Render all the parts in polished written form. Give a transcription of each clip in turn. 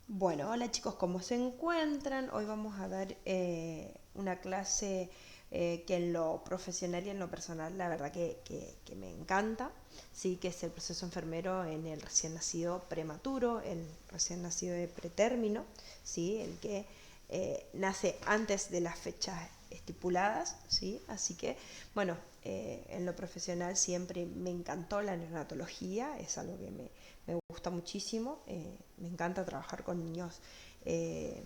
Bueno, hola chicos, ¿cómo se encuentran? Hoy vamos a dar una clase que en lo profesional y en lo personal la verdad que me encanta, sí, que es el proceso enfermero en el recién nacido prematuro, el recién nacido de pretérmino, sí, el que nace antes de las fechas estipuladas, sí, así que bueno, en lo profesional siempre me encantó la neonatología, es algo que me gusta muchísimo, me encanta trabajar con niños eh,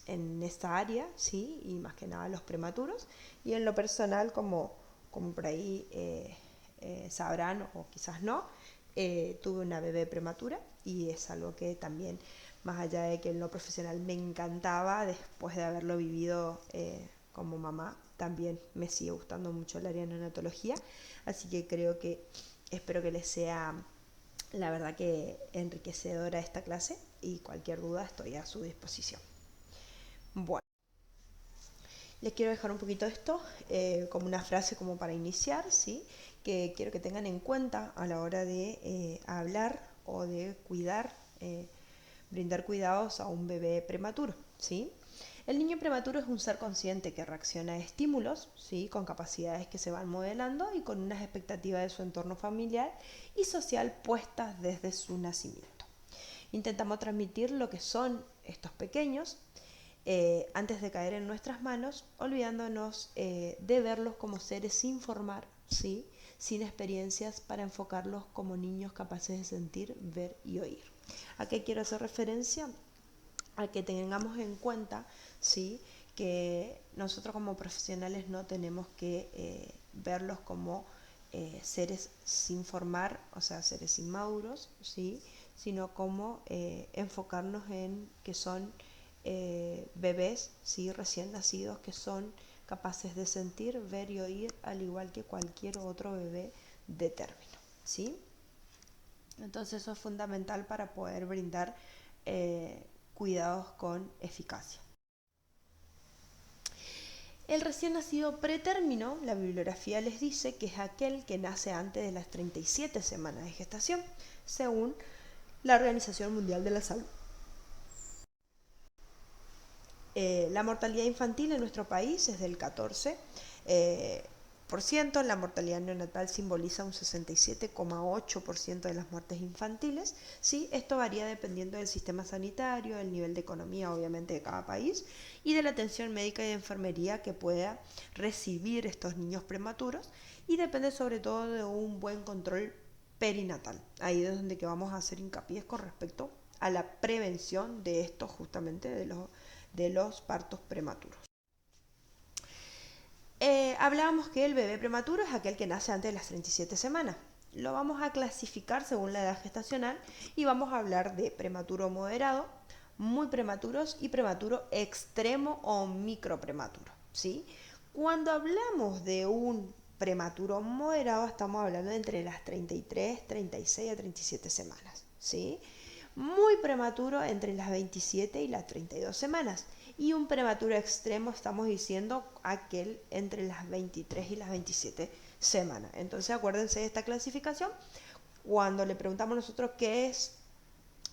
en esta área, sí, y más que nada los prematuros. Y en lo personal, como por ahí sabrán o quizás no, tuve una bebé prematura y es algo que también, más allá de que en lo profesional me encantaba, después de haberlo vivido como mamá, también me sigue gustando mucho el área de neonatología, así que espero que les sea la verdad que enriquecedora esta clase y cualquier duda estoy a su disposición. Bueno, les quiero dejar un poquito esto como una frase como para iniciar, ¿sí? Que quiero que tengan en cuenta a la hora de hablar o de cuidar, brindar cuidados a un bebé prematuro, ¿sí? El niño prematuro es un ser consciente que reacciona a estímulos, ¿sí? Con capacidades que se van modelando y con unas expectativas de su entorno familiar y social puestas desde su nacimiento. Intentamos transmitir lo que son estos pequeños antes de caer en nuestras manos, olvidándonos de verlos como seres sin formar, ¿sí? Sin experiencias, para enfocarlos como niños capaces de sentir, ver y oír. ¿A qué quiero hacer referencia? A que tengamos en cuenta, ¿sí? Que nosotros como profesionales no tenemos que verlos como seres sin formar, o sea, seres inmaduros, ¿sí? Sino como enfocarnos en que son bebés, ¿sí? Recién nacidos, que son capaces de sentir, ver y oír al igual que cualquier otro bebé de término, ¿sí? Entonces eso es fundamental para poder brindar cuidados con eficacia. El recién nacido pretérmino, la bibliografía les dice que es aquel que nace antes de las 37 semanas de gestación, según la Organización Mundial de la Salud. La mortalidad infantil en nuestro país es del 14%. La mortalidad neonatal simboliza un 67,8% de las muertes infantiles. ¿Sí? Esto varía dependiendo del sistema sanitario, del nivel de economía obviamente de cada país y de la atención médica y de enfermería que pueda recibir estos niños prematuros, y depende sobre todo de un buen control perinatal. Ahí es donde que vamos a hacer hincapié con respecto a la prevención de estos, justamente de los partos prematuros. Hablábamos que el bebé prematuro es aquel que nace antes de las 37 semanas. Lo vamos a clasificar según la edad gestacional y vamos a hablar de prematuro moderado, muy prematuros y prematuro extremo o microprematuro, ¿sí? Cuando hablamos de un prematuro moderado estamos hablando de entre las 33, 36 a 37 semanas, ¿sí? Muy prematuro entre las 27 y las 32 semanas. Y un prematuro extremo estamos diciendo aquel entre las 23 y las 27 semanas. Entonces acuérdense de esta clasificación. Cuando le preguntamos nosotros qué es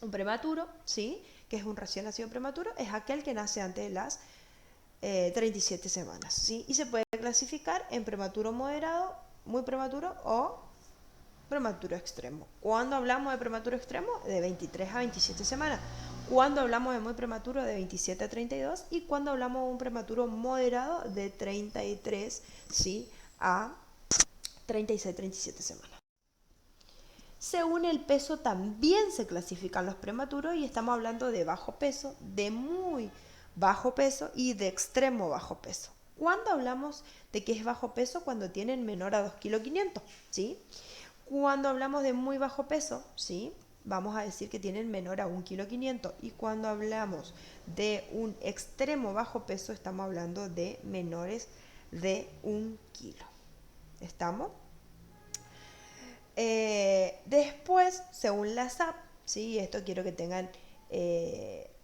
un prematuro, ¿sí? Que es un recién nacido prematuro, es aquel que nace antes de las 37 semanas, ¿sí? Y se puede clasificar en prematuro moderado, muy prematuro o prematuro extremo. Cuando hablamos de prematuro extremo, de 23 a 27 semanas. Cuando hablamos de muy prematuro, de 27 a 32. Y cuando hablamos de un prematuro moderado, de 33, ¿sí? A 36, 37 semanas. Según el peso también se clasifican los prematuros y estamos hablando de bajo peso, de muy bajo peso y de extremo bajo peso. ¿Cuándo hablamos de que es bajo peso? Cuando tienen menor a 2,5 kg, ¿sí? Cuando hablamos de muy bajo peso, ¿sí? Vamos a decir que tienen menor a 1,5 kg. Y cuando hablamos de un extremo bajo peso, estamos hablando de menores de 1 kg. ¿Estamos? Después, según la SAP, ¿sí? Esto quiero que tengan,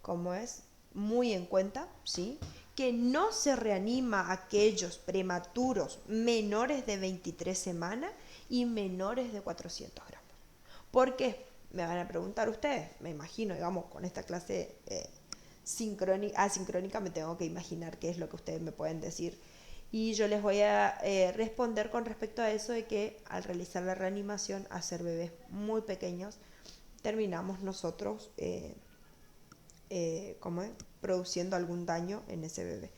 como es, muy en cuenta, ¿sí? Que no se reanima a aquellos prematuros menores de 23 semanas y menores de 400 gramos. ¿Por qué? me van a preguntar ustedes, me imagino, digamos, con esta clase asincrónica me tengo que imaginar qué es lo que ustedes me pueden decir. Y yo les voy a responder con respecto a eso de que al realizar la reanimación, hacer bebés muy pequeños, terminamos nosotros ¿cómo es? Produciendo algún daño en ese bebé.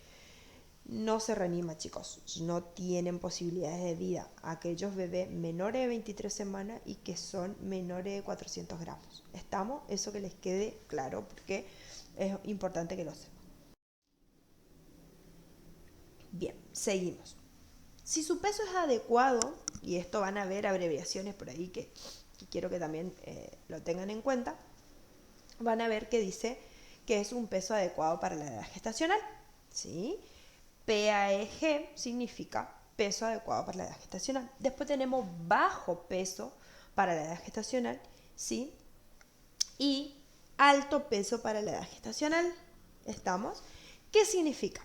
No se reanima, chicos, no tienen posibilidades de vida aquellos bebés menores de 23 semanas y que son menores de 400 gramos. ¿Estamos? Eso que les quede claro porque es importante que lo sepan. Bien, seguimos. Si su peso es adecuado, y esto van a ver abreviaciones por ahí que quiero que también lo tengan en cuenta, van a ver que dice que es un peso adecuado para la edad gestacional, ¿sí? PAEG significa peso adecuado para la edad gestacional. Después tenemos bajo peso para la edad gestacional, ¿sí? Y alto peso para la edad gestacional. ¿Estamos? ¿Qué significa?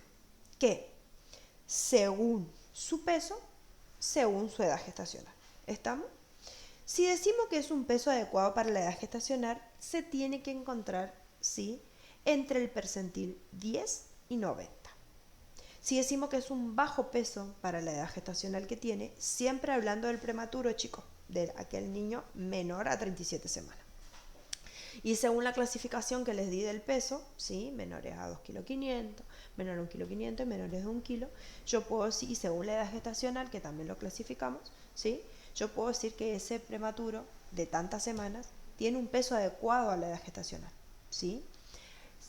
Que según su peso, según su edad gestacional. ¿Estamos? Si decimos que es un peso adecuado para la edad gestacional, se tiene que encontrar, ¿sí?, entre el percentil 10 y 90. Si decimos que es un bajo peso para la edad gestacional que tiene, siempre hablando del prematuro, chicos, de aquel niño menor a 37 semanas. Y según la clasificación que les di del peso, ¿sí?, menores a 2,5 kg, menores a 1,5 kg y menores de 1 kg, yo puedo decir, y según la edad gestacional, que también lo clasificamos, ¿sí?, yo puedo decir que ese prematuro de tantas semanas tiene un peso adecuado a la edad gestacional, ¿sí?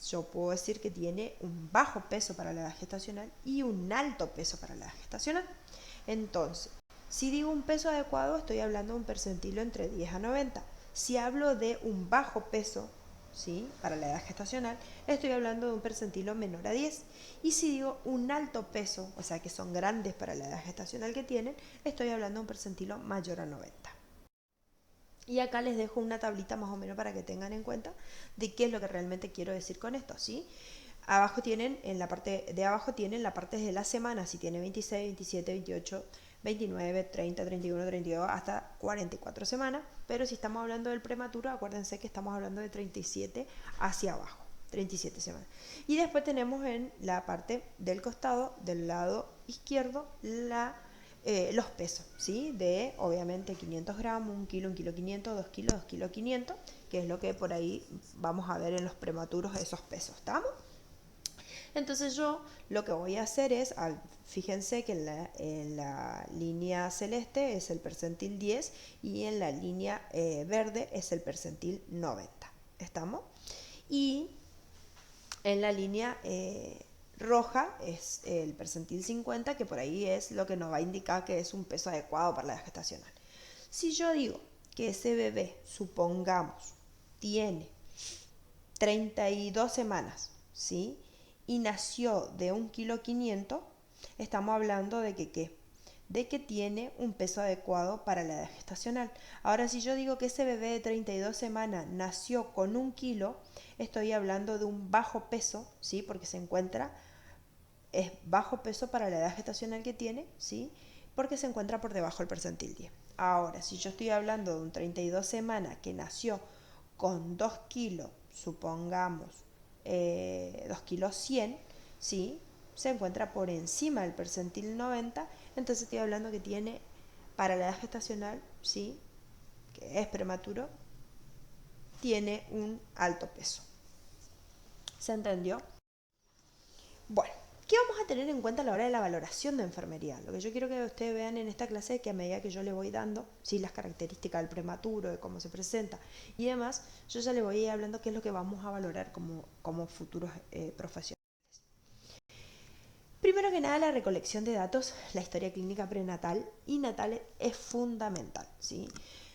Yo puedo decir que tiene un bajo peso para la edad gestacional y un alto peso para la edad gestacional. Entonces, si digo un peso adecuado, estoy hablando de un percentilo entre 10 a 90. Si hablo de un bajo peso, ¿sí?, para la edad gestacional, estoy hablando de un percentilo menor a 10. Y si digo un alto peso, o sea que son grandes para la edad gestacional que tienen, estoy hablando de un percentilo mayor a 90. Y acá les dejo una tablita más o menos para que tengan en cuenta de qué es lo que realmente quiero decir con esto, ¿sí? Abajo tienen, en la parte de abajo tienen la parte de la semana, si tiene 26, 27, 28, 29, 30, 31, 32, hasta 44 semanas. Pero si estamos hablando del prematuro, acuérdense que estamos hablando de 37 hacia abajo, 37 semanas. Y después tenemos en la parte del costado, del lado izquierdo, los pesos, ¿sí? De obviamente 500 gramos, 1 kilo, 1 kilo 500, 2 kilos, 2 kilos 500, que es lo que por ahí vamos a ver en los prematuros, esos pesos, ¿estamos? Entonces yo lo que voy a hacer es, fíjense que en la línea celeste es el percentil 10 y en la línea verde es el percentil 90, ¿estamos? Y en la línea roja es el percentil 50, que por ahí es lo que nos va a indicar que es un peso adecuado para la edad gestacional. Si yo digo que ese bebé, supongamos, tiene 32 semanas, ¿sí?, y nació de 1,5 kg, estamos hablando de que ¿qué? De que tiene un peso adecuado para la edad gestacional. Ahora, si yo digo que ese bebé de 32 semanas nació con 1 kilo, estoy hablando de un bajo peso, ¿sí?, porque es bajo peso para la edad gestacional que tiene, ¿sí?, porque se encuentra por debajo del percentil 10. Ahora, si yo estoy hablando de un 32 semanas que nació con 2 kilos, supongamos 2 kilos 100, ¿sí?, se encuentra por encima del percentil 90, entonces estoy hablando que tiene, para la edad gestacional, ¿sí?, que es prematuro, tiene un alto peso. ¿Se entendió? Bueno, ¿qué vamos a tener en cuenta a la hora de la valoración de enfermería? Lo que yo quiero que ustedes vean en esta clase es que a medida que yo les voy dando, ¿sí?, las características del prematuro, de cómo se presenta y demás, yo ya les voy a ir hablando qué es lo que vamos a valorar como futuros profesionales. Primero que nada, la recolección de datos, la historia clínica prenatal y natal es fundamental, ¿sí?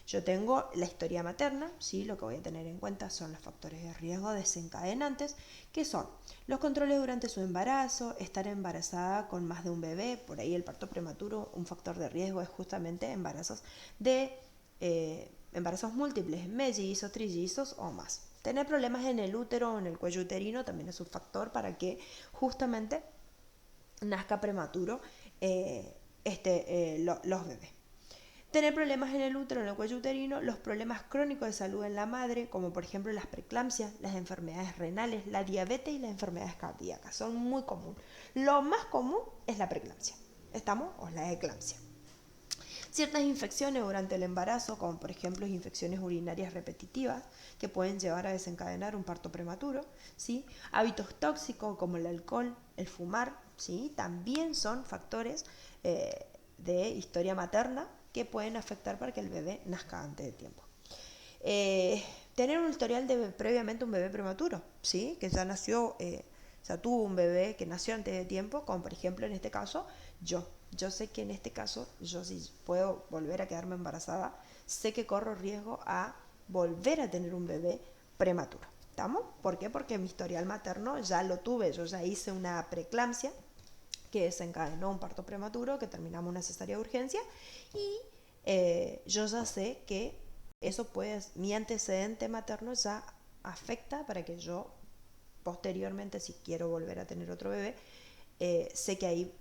Yo tengo la historia materna, ¿sí? Lo que voy a tener en cuenta son los factores de riesgo desencadenantes, que son los controles durante su embarazo, estar embarazada con más de un bebé, por ahí el parto prematuro, un factor de riesgo es justamente embarazos múltiples, mellizos, trillizos o más. Tener problemas en el útero o en el cuello uterino también es un factor para que justamente nazca prematuro los bebés. Tener problemas en el útero, en el cuello uterino, los problemas crónicos de salud en la madre, como por ejemplo las preeclampsias, las enfermedades renales, la diabetes y las enfermedades cardíacas, son muy comunes. Lo más común es la preeclampsia, ¿estamos? O la eclampsia. Ciertas infecciones durante el embarazo, como por ejemplo infecciones urinarias repetitivas, que pueden llevar a desencadenar un parto prematuro, ¿sí? Hábitos tóxicos como el alcohol, el fumar, ¿sí? También son factores de historia materna que pueden afectar para que el bebé nazca antes de tiempo. Tener un historial de previamente un bebé prematuro, ¿sí? Que ya nació, o sea, tuvo un bebé que nació antes de tiempo, como por ejemplo en este caso yo. Yo sé que en este caso, yo si puedo volver a quedarme embarazada, sé que corro riesgo a volver a tener un bebé prematuro. ¿Estamos? ¿Por qué? Porque mi historial materno ya lo tuve, yo ya hice una preeclampsia que desencadenó un parto prematuro, que terminamos una cesárea de urgencia, y yo ya sé que eso puede, mi antecedente materno ya afecta para que yo posteriormente, si quiero volver a tener otro bebé, sé que hay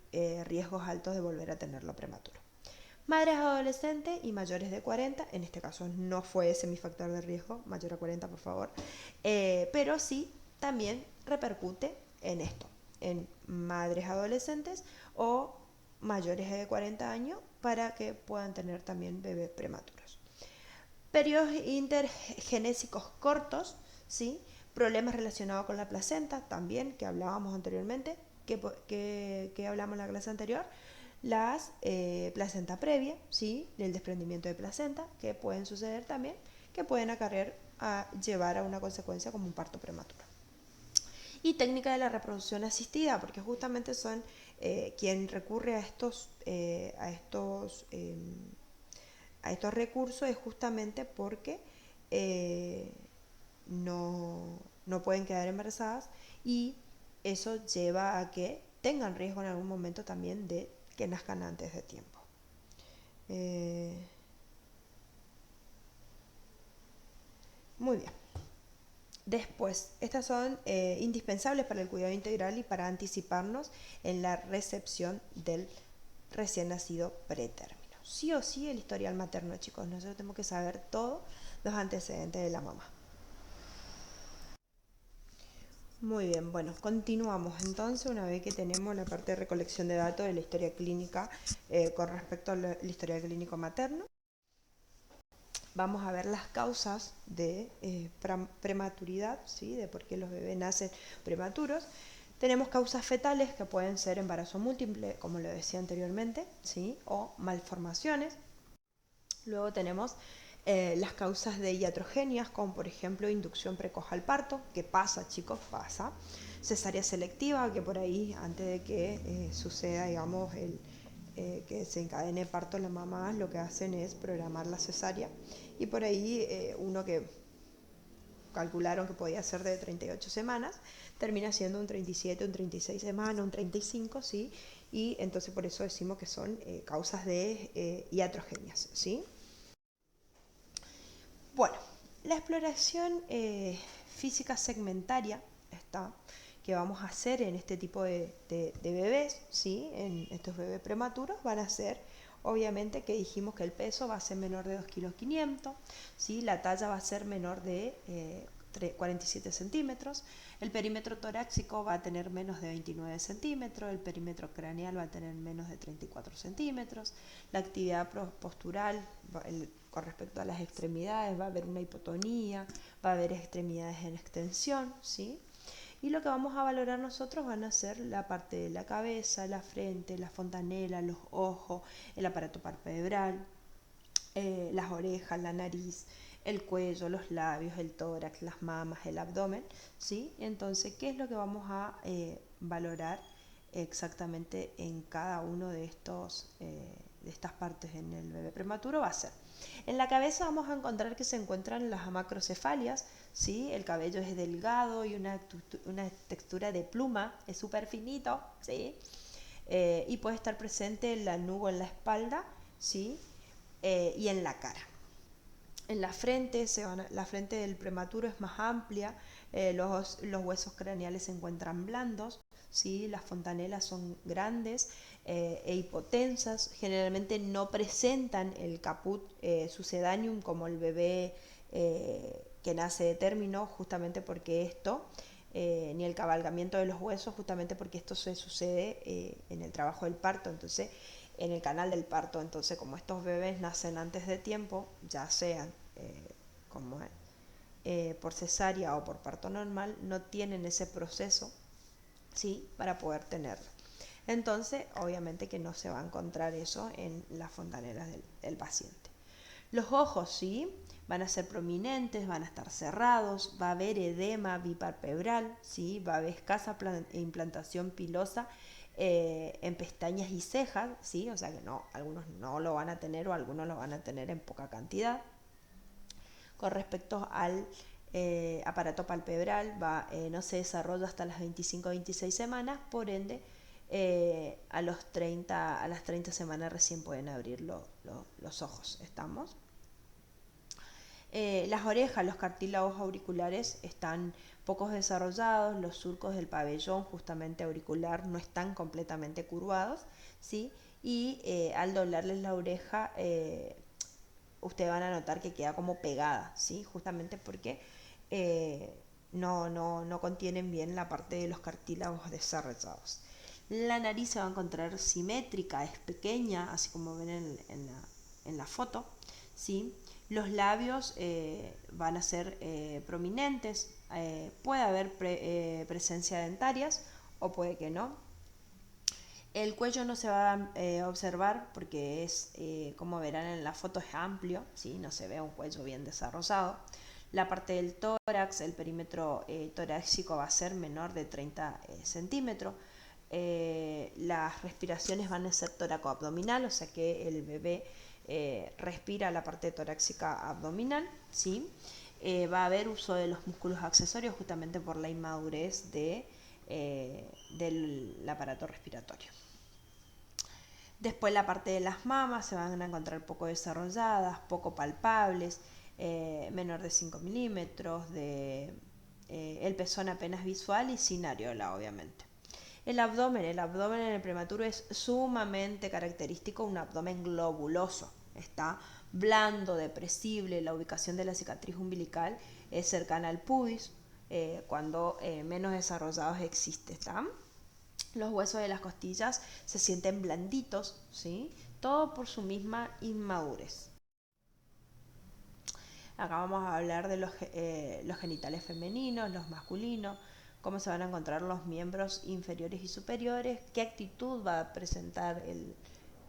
riesgos altos de volver a tenerlo prematuro. Madres adolescentes y mayores de 40, en este caso no fue ese mi factor de riesgo, mayor a 40 por favor, pero sí también repercute en esto, en madres adolescentes o mayores de 40 años para que puedan tener también bebés prematuros. Periodos intergenésicos cortos, ¿sí? Problemas relacionados con la placenta, también, que hablábamos anteriormente, que hablamos en la clase anterior, las placenta previa, ¿sí? El desprendimiento de placenta, que pueden suceder también, que pueden acarrear a llevar a una consecuencia como un parto prematuro. Y técnica de la reproducción asistida, porque justamente son quien recurre a estos recursos es justamente porque no pueden quedar embarazadas y eso lleva a que tengan riesgo en algún momento también de que nazcan antes de tiempo. Muy bien. Después, estas son indispensables para el cuidado integral y para anticiparnos en la recepción del recién nacido pretérmino. Sí o sí el historial materno, chicos. Nosotros tenemos que saber todos los antecedentes de la mamá. Muy bien, bueno, continuamos entonces una vez que tenemos la parte de recolección de datos de la historia clínica con respecto al historial clínico materno. Vamos a ver las causas de prematuridad, ¿sí? De por qué los bebés nacen prematuros. Tenemos causas fetales que pueden ser embarazo múltiple, como lo decía anteriormente, ¿sí? O malformaciones. Luego tenemos las causas de iatrogenias, como por ejemplo inducción precoz al parto, que pasa, chicos, pasa. Cesárea selectiva, que por ahí, antes de que suceda, digamos, que se encadene el parto en la mamá, lo que hacen es programar la cesárea. Y por ahí uno que calcularon que podía ser de 38 semanas, termina siendo un 37, un 36 semanas, un 35, ¿sí? Y entonces por eso decimos que son causas de iatrogenias, ¿sí? Bueno, la exploración física segmentaria está, que vamos a hacer en este tipo de bebés, ¿sí? En estos bebés prematuros van a ser, obviamente que dijimos que el peso va a ser menor de 2,5 kg, ¿sí? La talla va a ser menor de 47 centímetros, el perímetro torácico va a tener menos de 29 centímetros, el perímetro craneal va a tener menos de 34 centímetros, la actividad postural con respecto a las extremidades va a haber una hipotonía, va a haber extremidades en extensión, ¿sí? Y lo que vamos a valorar nosotros van a ser la parte de la cabeza, la frente, la fontanela, los ojos, el aparato palpebral, las orejas, la nariz, el cuello, los labios, el tórax, las mamas, el abdomen, ¿sí? Entonces, ¿qué es lo que vamos a valorar exactamente en cada uno de estas partes en el bebé prematuro? Va a ser, en la cabeza vamos a encontrar que se encuentran las macrocefalias, ¿sí? El cabello es delgado y una textura de pluma, es súper finito, ¿sí? Y puede estar presente el lanugo en la espalda, ¿sí? Y en la cara. En la frente, la frente del prematuro es más amplia, los huesos craneales se encuentran blandos, ¿sí? Las fontanelas son grandes e hipotensas, generalmente no presentan el caput succedaneum como el bebé que nace de término, justamente porque esto, ni el cabalgamiento de los huesos, justamente porque esto se sucede en el trabajo del parto, entonces en el canal del parto. Entonces, como estos bebés nacen antes de tiempo, ya sean como por cesárea o por parto normal, no tienen ese proceso, ¿sí? Para poder tenerlo. Entonces, obviamente que no se va a encontrar eso en las fontanelas del paciente. Los ojos, ¿sí? Van a ser prominentes, van a estar cerrados, va a haber edema biparpebral, ¿sí? Va a haber escasa implantación pilosa en pestañas y cejas, ¿sí? O sea que no, algunos no lo van a tener o algunos lo van a tener en poca cantidad. Con respecto al aparato palpebral, no se desarrolla hasta las 25-26 semanas, por ende, a las 30 semanas recién pueden abrir los ojos. ¿Estamos? Las orejas, los cartílagos auriculares están pocos desarrollados, los surcos del pabellón justamente auricular no están completamente curvados, ¿sí? Y al doblarles la oreja, ustedes van a notar que queda como pegada, ¿sí? Justamente porque no contienen bien la parte de los cartílagos desarrollados. La nariz se va a encontrar simétrica, es pequeña, así como ven en la foto, ¿sí? Los labios van a ser prominentes, puede haber presencia de dentarias o puede que no. El cuello no se va a observar porque es, como verán en la foto, es amplio, ¿sí? No se ve un cuello bien desarrollado. La parte del tórax, el perímetro torácico va a ser menor de 30 centímetros. Las respiraciones van a ser toracoabdominal, o sea que el bebé respira la parte torácica abdominal, ¿sí? Va a haber uso de los músculos accesorios justamente por la inmadurez del aparato respiratorio. Después la parte de las mamas se van a encontrar poco desarrolladas, poco palpables, menor de 5 milímetros, el pezón apenas visual y sin areola, obviamente. El abdomen en el prematuro es sumamente característico, un abdomen globuloso, está blando, depresible, la ubicación de la cicatriz umbilical es cercana al pubis, cuando menos desarrollados existe, ¿está? Los huesos de las costillas se sienten blanditos, ¿sí? Todo por su misma inmadurez. Acá vamos a hablar de los genitales femeninos, los masculinos, cómo se van a encontrar los miembros inferiores y superiores, qué actitud va a presentar el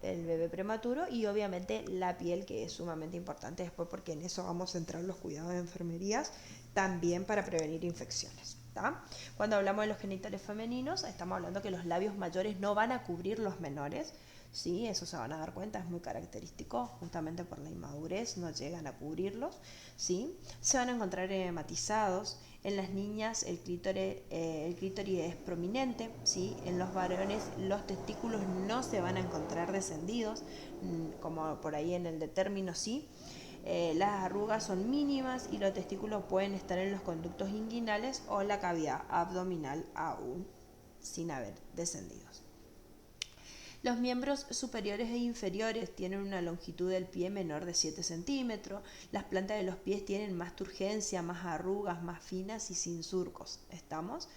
bebé prematuro y obviamente la piel, que es sumamente importante después porque en eso vamos a entrar los cuidados de enfermerías también para prevenir infecciones. ¿Tá? Cuando hablamos de los genitales femeninos, estamos hablando que los labios mayores no van a cubrir los menores, ¿sí? Eso se van a dar cuenta, es muy característico, justamente por la inmadurez, no llegan a cubrirlos, ¿sí? Se van a encontrar matizados. En las niñas el clítoris es prominente, ¿sí? En los varones los testículos no se van a encontrar descendidos, como por ahí en el de término, sí. Las arrugas son mínimas y los testículos pueden estar en los conductos inguinales o en la cavidad abdominal aún sin haber descendidos. Los miembros superiores e inferiores tienen una longitud del pie menor de 7 centímetros. Las plantas de los pies tienen más turgencia, más arrugas, más finas y sin surcos. ¿Estamos?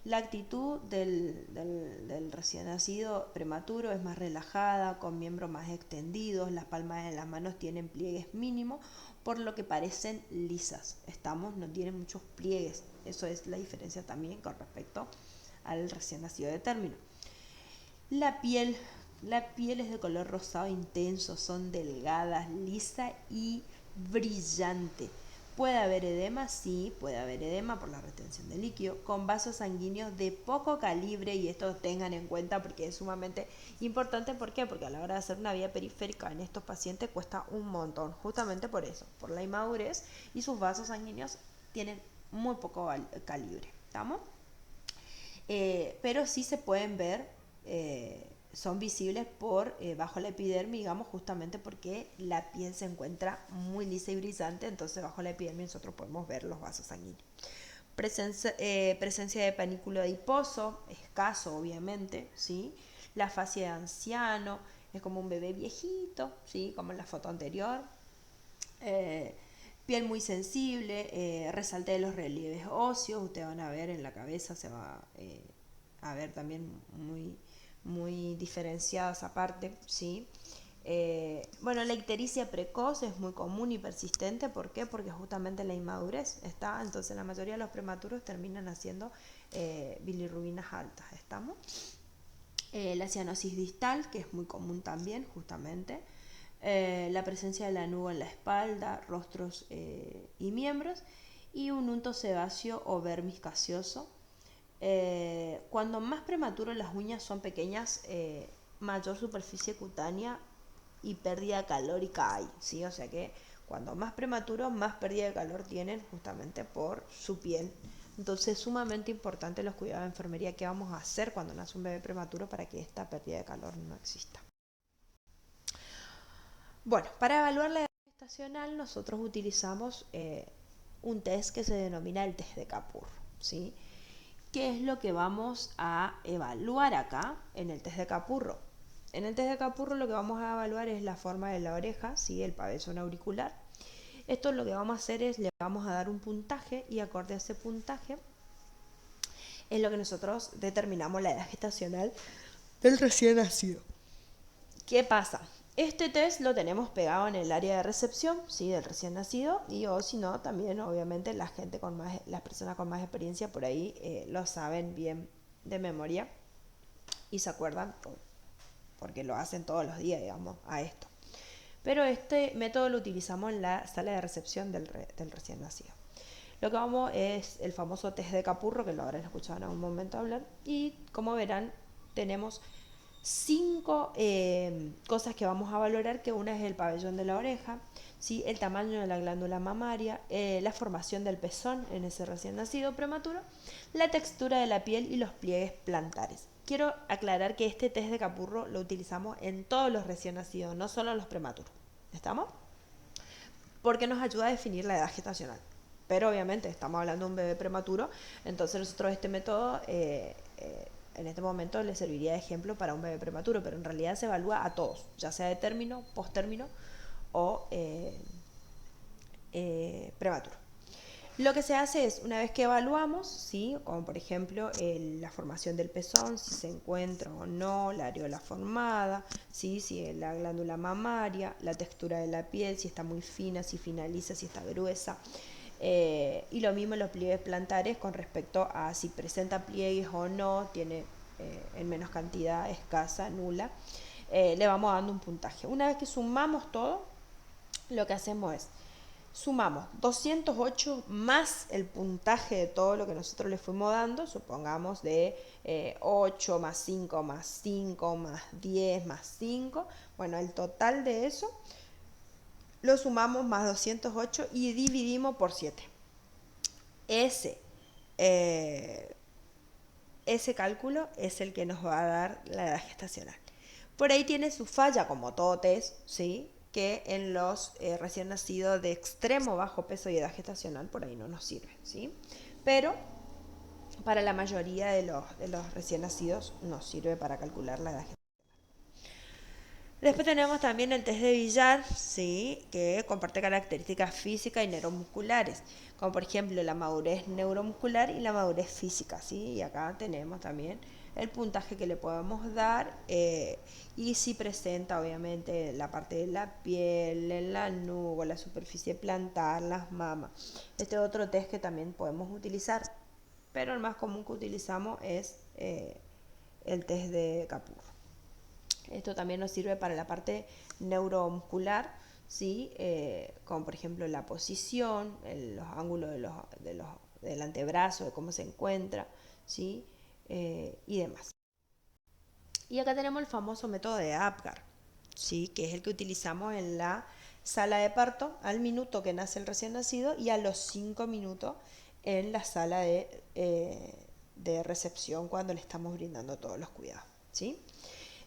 La actitud del recién nacido prematuro es más relajada, con miembros más extendidos, las palmas de las manos tienen pliegues mínimos, por lo que parecen lisas. ¿Estamos? No tienen muchos pliegues. Eso es la diferencia también con respecto al recién nacido de término. La piel es de color rosado intenso, son delgadas, lisa y brillante. ¿Puede haber edema? Sí, puede haber edema por la retención de líquido, con vasos sanguíneos de poco calibre, y esto tengan en cuenta porque es sumamente importante. ¿Por qué? Porque a la hora de hacer una vía periférica en estos pacientes cuesta un montón, justamente por eso, por la inmadurez, y sus vasos sanguíneos tienen muy poco calibre. ¿Estamos? Pero sí se pueden ver, son visibles por bajo la epidermis, digamos, justamente porque la piel se encuentra muy lisa y brillante, entonces bajo la epidermis nosotros podemos ver los vasos sanguíneos. Presencia de panículo adiposo, escaso obviamente, ¿sí? La fascia de anciano, es como un bebé viejito, ¿sí? Como en la foto anterior. Eh, Piel muy sensible, resalte de los relieves óseos, ustedes van a ver en la cabeza, se va a ver también muy diferenciada esa parte, ¿sí? Bueno, la ictericia precoz es muy común y persistente. ¿Por qué? Porque justamente la inmadurez está, entonces la mayoría de los prematuros terminan haciendo bilirrubinas altas, ¿estamos? La cianosis distal, que es muy común también, justamente. La presencia de lanugo en la espalda, rostros y miembros, y un unto sebáceo o vermis gaseoso. Cuando más prematuro las uñas son pequeñas, mayor superficie cutánea y pérdida calórica hay, ¿sí? O sea que cuando más prematuros, más pérdida de calor tienen justamente por su piel. Entonces es sumamente importante los cuidados de enfermería que vamos a hacer cuando nace un bebé prematuro para que esta pérdida de calor no exista. Bueno, para evaluar la edad gestacional nosotros utilizamos un test que se denomina el test de Capurro, ¿sí? ¿Qué es lo que vamos a evaluar acá en el test de Capurro? En el test de Capurro lo que vamos a evaluar es la forma de la oreja, ¿sí? El pabellón auricular. Esto lo que vamos a hacer es le vamos a dar un puntaje y acorde a ese puntaje es lo que nosotros determinamos la edad gestacional del recién nacido. ¿Qué pasa? Este test lo tenemos pegado en el área de recepción, ¿sí? Del recién nacido, y o si no, también obviamente las personas con más experiencia por ahí lo saben bien de memoria y se acuerdan porque lo hacen todos los días, digamos, a esto. Pero este método lo utilizamos en la sala de recepción del recién nacido. Lo que vamos es el famoso test de Capurro, que lo habrán escuchado en algún momento hablar, y como verán tenemos 5 cosas que vamos a valorar, que una es el pabellón de la oreja, ¿sí? El tamaño de la glándula mamaria, la formación del pezón en ese recién nacido prematuro, la textura de la piel y los pliegues plantares. Quiero aclarar que este test de Capurro lo utilizamos en todos los recién nacidos, no solo en los prematuros. ¿Estamos? Porque nos ayuda a definir la edad gestacional. Pero obviamente estamos hablando de un bebé prematuro, entonces nosotros este método en este momento le serviría de ejemplo para un bebé prematuro, pero en realidad se evalúa a todos, ya sea de término, posttérmino o prematuro. Lo que se hace es, una vez que evaluamos, ¿sí? Como por ejemplo la formación del pezón, si se encuentra o no, la areola formada, ¿sí? Si la glándula mamaria, la textura de la piel, si está muy fina, si finaliza, si está gruesa. Y lo mismo en los pliegues plantares con respecto a si presenta pliegues o no, tiene en menos cantidad, escasa, nula. Le vamos dando un puntaje. Una vez que sumamos todo, lo que hacemos es sumamos 208 más el puntaje de todo lo que nosotros le fuimos dando, supongamos de 8 más 5 más 5 más 10 más 5. Bueno, el total de eso lo sumamos más 208 y dividimos por 7. Ese, eh, ese cálculo es el que nos va a dar la edad gestacional. Por ahí tiene su falla, como todo test, ¿sí? Que en los recién nacidos de extremo bajo peso y edad gestacional por ahí no nos sirve, ¿sí? Pero para la mayoría de los recién nacidos nos sirve para calcular la edad gestacional. Después tenemos también el test de Villar, ¿sí? Que comparte características físicas y neuromusculares, como por ejemplo la madurez neuromuscular y la madurez física, ¿sí? Y acá tenemos también el puntaje que le podemos dar y si presenta obviamente la parte de la piel, el lanugo, la superficie plantar, las mamas. Este es otro test que también podemos utilizar, pero el más común que utilizamos es el test de Capurro. Esto también nos sirve para la parte neuromuscular, ¿sí? Como por ejemplo la posición, los ángulos del antebrazo, de cómo se encuentra, ¿sí? Y demás. Y acá tenemos el famoso método de Apgar, ¿sí? Que es el que utilizamos en la sala de parto al minuto que nace el recién nacido y a los 5 minutos en la sala de recepción cuando le estamos brindando todos los cuidados, ¿sí?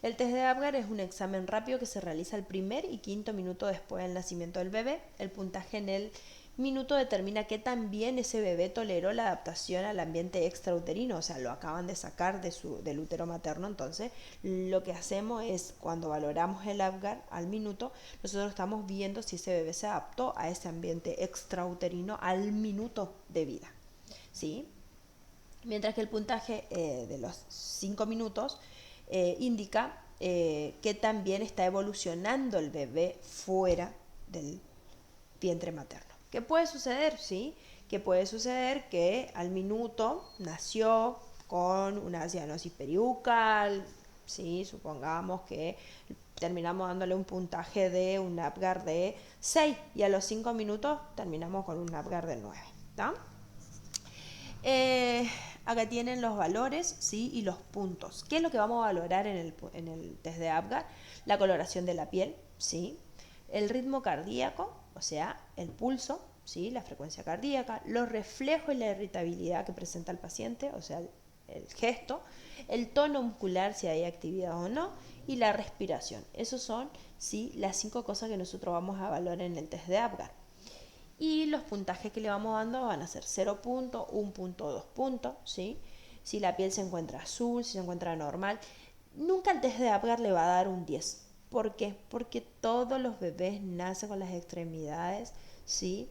El test de Apgar es un examen rápido que se realiza el primer y quinto minuto después del nacimiento del bebé. El puntaje en él Minuto determina que también ese bebé toleró la adaptación al ambiente extrauterino, o sea, lo acaban de sacar del útero materno. Entonces lo que hacemos es, cuando valoramos el Apgar al minuto, nosotros estamos viendo si ese bebé se adaptó a ese ambiente extrauterino al minuto de vida, ¿sí? Mientras que el puntaje de los 5 minutos indica que también está evolucionando el bebé fuera del vientre materno. ¿Qué puede suceder? ¿Sí? Que puede suceder que al minuto nació con una cianosis peribucal, ¿sí? Supongamos que terminamos dándole un puntaje de un Apgar de 6 y a los 5 minutos terminamos con un Apgar de 9. ¿Está? Acá tienen los valores, ¿sí? Y los puntos. ¿Qué es lo que vamos a valorar en el test de Apgar? La coloración de la piel, ¿sí? El ritmo cardíaco, o sea, el pulso, ¿sí? La frecuencia cardíaca, los reflejos y la irritabilidad que presenta el paciente, o sea, el gesto, el tono muscular, si hay actividad o no, y la respiración. Esos son, ¿sí? Las 5 cosas que nosotros vamos a valorar en el test de Apgar. Y los puntajes que le vamos dando van a ser 0 puntos, 1 punto, 2 puntos, ¿sí? Si la piel se encuentra azul, si se encuentra normal. Nunca el test de Apgar le va a dar un 10. ¿Por qué? Porque todos los bebés nacen con las extremidades, ¿sí?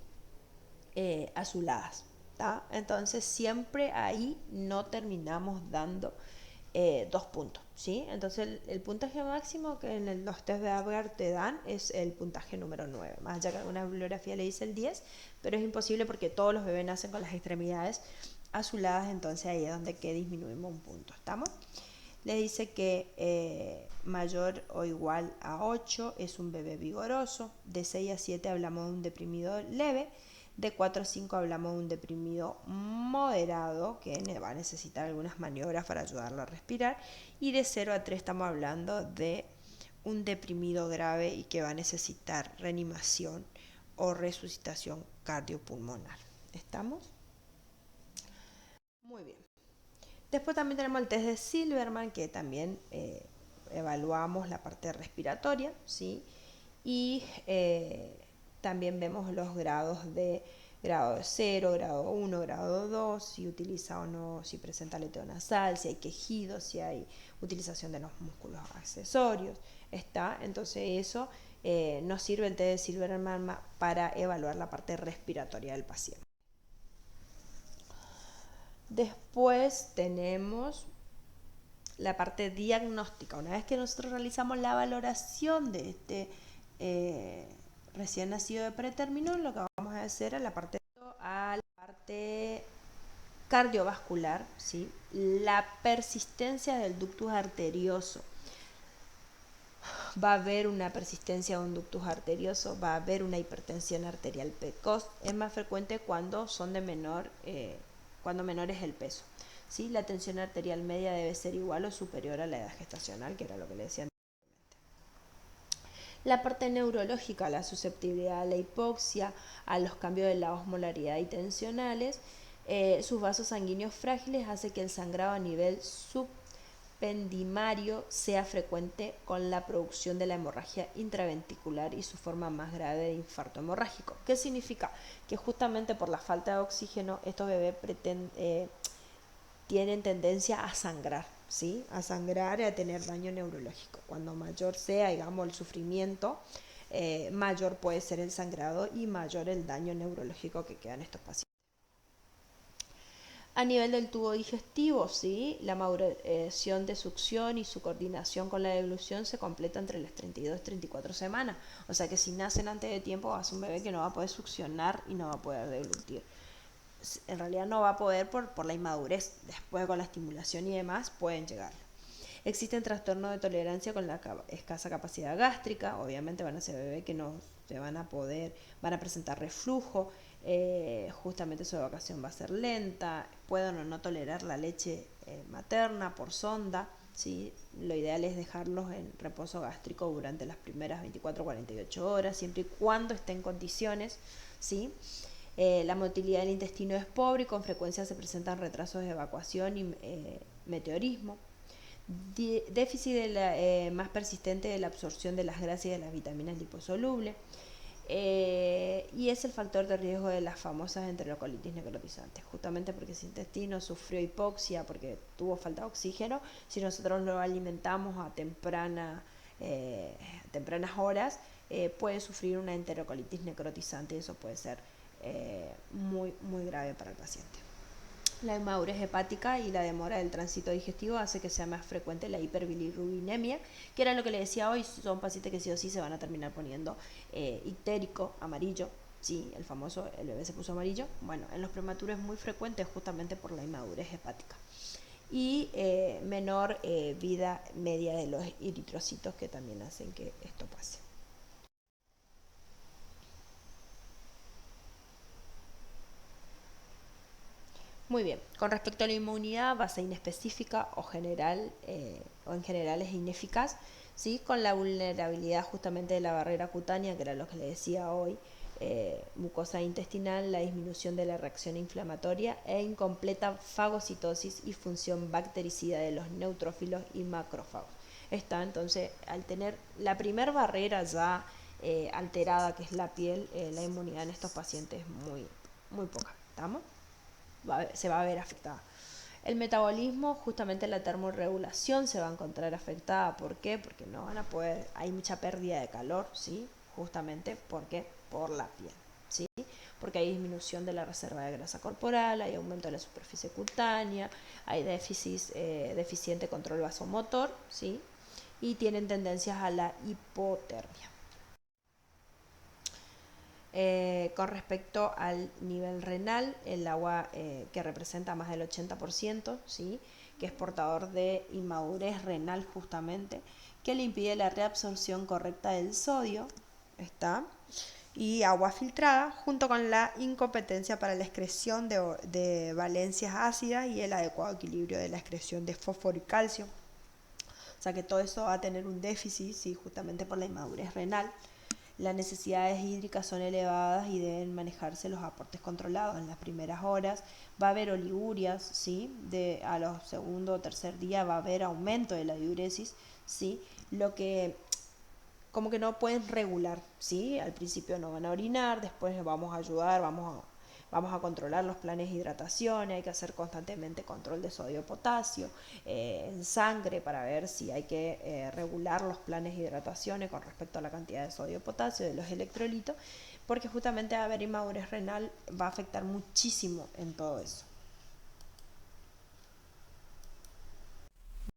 Azuladas, ¿tá? Entonces siempre ahí no terminamos dando 2 puntos, ¿sí? Entonces el puntaje máximo que en los test de Apgar te dan es el puntaje número 9, más allá que alguna bibliografía le dice el 10, pero es imposible porque todos los bebés nacen con las extremidades azuladas, entonces ahí es donde que disminuimos un punto, ¿estamos? Le dice que mayor o igual a 8 es un bebé vigoroso, de 6 a 7 hablamos de un deprimido leve, de 4 a 5 hablamos de un deprimido moderado que va a necesitar algunas maniobras para ayudarlo a respirar, y de 0 a 3 estamos hablando de un deprimido grave y que va a necesitar reanimación o resucitación cardiopulmonar. ¿Estamos? Muy bien. Después también tenemos el test de Silverman, que también evaluamos la parte respiratoria, ¿sí? Y también vemos los grados de grado 0, grado 1, grado 2, si utiliza o no, si presenta aleteo nasal, si hay quejido, si hay utilización de los músculos accesorios. ¿Está? Entonces eso nos sirve el test de Silverman para evaluar la parte respiratoria del paciente. Después tenemos la parte diagnóstica. Una vez que nosotros realizamos la valoración de este recién nacido de pretérmino, lo que vamos a hacer es la parte cardiovascular, ¿sí? La persistencia del ductus arterioso. Va a haber una persistencia de un ductus arterioso, va a haber una hipertensión arterial precoz. Es más frecuente cuando son de cuando menor es el peso, ¿sí? La tensión arterial media debe ser igual o superior a la edad gestacional, que era lo que le decía anteriormente. La parte neurológica, la susceptibilidad a la hipoxia, a los cambios de la osmolaridad y tensionales, sus vasos sanguíneos frágiles hace que el sangrado a nivel subpendimario sea frecuente con la producción de la hemorragia intraventricular y su forma más grave de infarto hemorrágico. ¿Qué significa? Que justamente por la falta de oxígeno estos bebés tienen tendencia a sangrar, ¿sí? A sangrar y a tener daño neurológico. Cuando mayor sea, digamos, el sufrimiento, mayor puede ser el sangrado y mayor el daño neurológico que queda en estos pacientes. A nivel del tubo digestivo, ¿sí? La maduración de succión y su coordinación con la deglución se completa entre las 32 y 34 semanas. O sea que si nacen antes de tiempo va a ser un bebé que no va a poder succionar y no va a poder deglutir. En realidad no va a poder por la inmadurez. Después con la estimulación y demás pueden llegar. Existen trastornos de tolerancia con la escasa capacidad gástrica. Obviamente van a ser bebés que no se van a presentar reflujo. Justamente su evacuación va a ser lenta, pueden o no tolerar la leche materna por sonda, ¿sí? Lo ideal es dejarlos en reposo gástrico durante las primeras 24-48 horas, siempre y cuando esté en condiciones, ¿sí? La motilidad del intestino es pobre y con frecuencia se presentan retrasos de evacuación y meteorismo. Déficit más persistente de la absorción de las grasas y de las vitaminas liposolubles. y es el factor de riesgo de las famosas enterocolitis necrotizantes, justamente porque si el intestino sufrió hipoxia porque tuvo falta de oxígeno, si nosotros lo alimentamos a tempranas horas, puede sufrir una enterocolitis necrotizante y eso puede ser muy, muy grave para el paciente. La inmadurez hepática y la demora del tránsito digestivo hace que sea más frecuente la hiperbilirrubinemia, que era lo que le decía hoy, son pacientes que sí o sí se van a terminar poniendo ictérico, amarillo, sí, el bebé se puso amarillo. Bueno, en los prematuros es muy frecuente justamente por la inmadurez hepática. Y menor vida media de los eritrocitos, que también hacen que esto pase. Muy bien, con respecto a la inmunidad, va a ser inespecífica o en general es ineficaz, ¿sí? Con la vulnerabilidad justamente de la barrera cutánea, que era lo que le decía hoy, mucosa intestinal, la disminución de la reacción inflamatoria e incompleta fagocitosis y función bactericida de los neutrófilos y macrófagos. Está entonces, al tener la primer barrera ya alterada, que es la piel, la inmunidad en estos pacientes es muy, muy poca, ¿estamos? Se va a ver afectada. El metabolismo, justamente la termorregulación se va a encontrar afectada. ¿Por qué? Porque no van a poder, hay mucha pérdida de calor, ¿sí? Justamente porque por la piel, ¿sí? Porque hay disminución de la reserva de grasa corporal, hay aumento de la superficie cutánea, hay deficiente control vasomotor, ¿sí? Y tienen tendencias a la hipotermia. Con respecto al nivel renal, el agua que representa más del 80%, ¿sí? Que es portador de inmadurez renal justamente, que le impide la reabsorción correcta del sodio, está, y agua filtrada, junto con la incompetencia para la excreción de valencias ácidas y el adecuado equilibrio de la excreción de fósforo y calcio. O sea que todo eso va a tener un déficit, ¿sí? Justamente por la inmadurez renal. Las necesidades hídricas son elevadas y deben manejarse los aportes controlados en las primeras horas. Va a haber oliguриas, ¿sí? A los segundo o tercer día va a haber aumento de la diuresis, ¿sí? Lo que como que no pueden regular, ¿sí? Al principio no van a orinar, después vamos a ayudar, vamos a controlar los planes de hidratación, hay que hacer constantemente control de sodio-potasio en sangre para ver si hay que regular los planes de hidratación con respecto a la cantidad de sodio-potasio, de los electrolitos, porque justamente haber inmadurez renal va a afectar muchísimo en todo eso.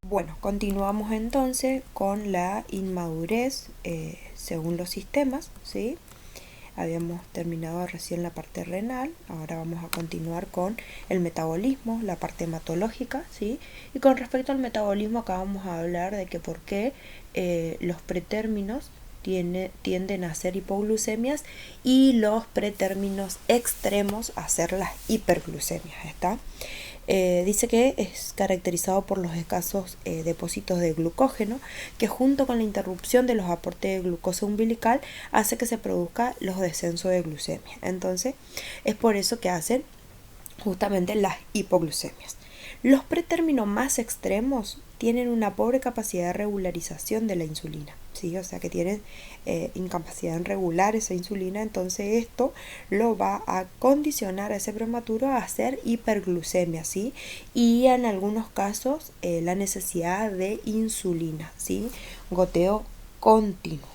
Bueno, continuamos entonces con la inmadurez según los sistemas, ¿sí? Habíamos terminado recién la parte renal, ahora vamos a continuar con el metabolismo, la parte hematológica, ¿sí? Y con respecto al metabolismo acá vamos a hablar de que por qué los pretérminos tienden a ser hipoglucemias y los pretérminos extremos a ser las hiperglucemias, ¿está? Dice que es caracterizado por los escasos depósitos de glucógeno, que junto con la interrupción de los aportes de glucosa umbilical hace que se produzca los descensos de glucemia. Entonces es por eso que hacen justamente las hipoglucemias. Los pretérminos más extremos tienen una pobre capacidad de regularización de la insulina, ¿sí? O sea que tienen incapacidad en regular esa insulina, entonces esto lo va a condicionar a ese prematuro a hacer hiperglucemia, ¿sí? Y en algunos casos la necesidad de insulina, ¿sí? Goteo continuo.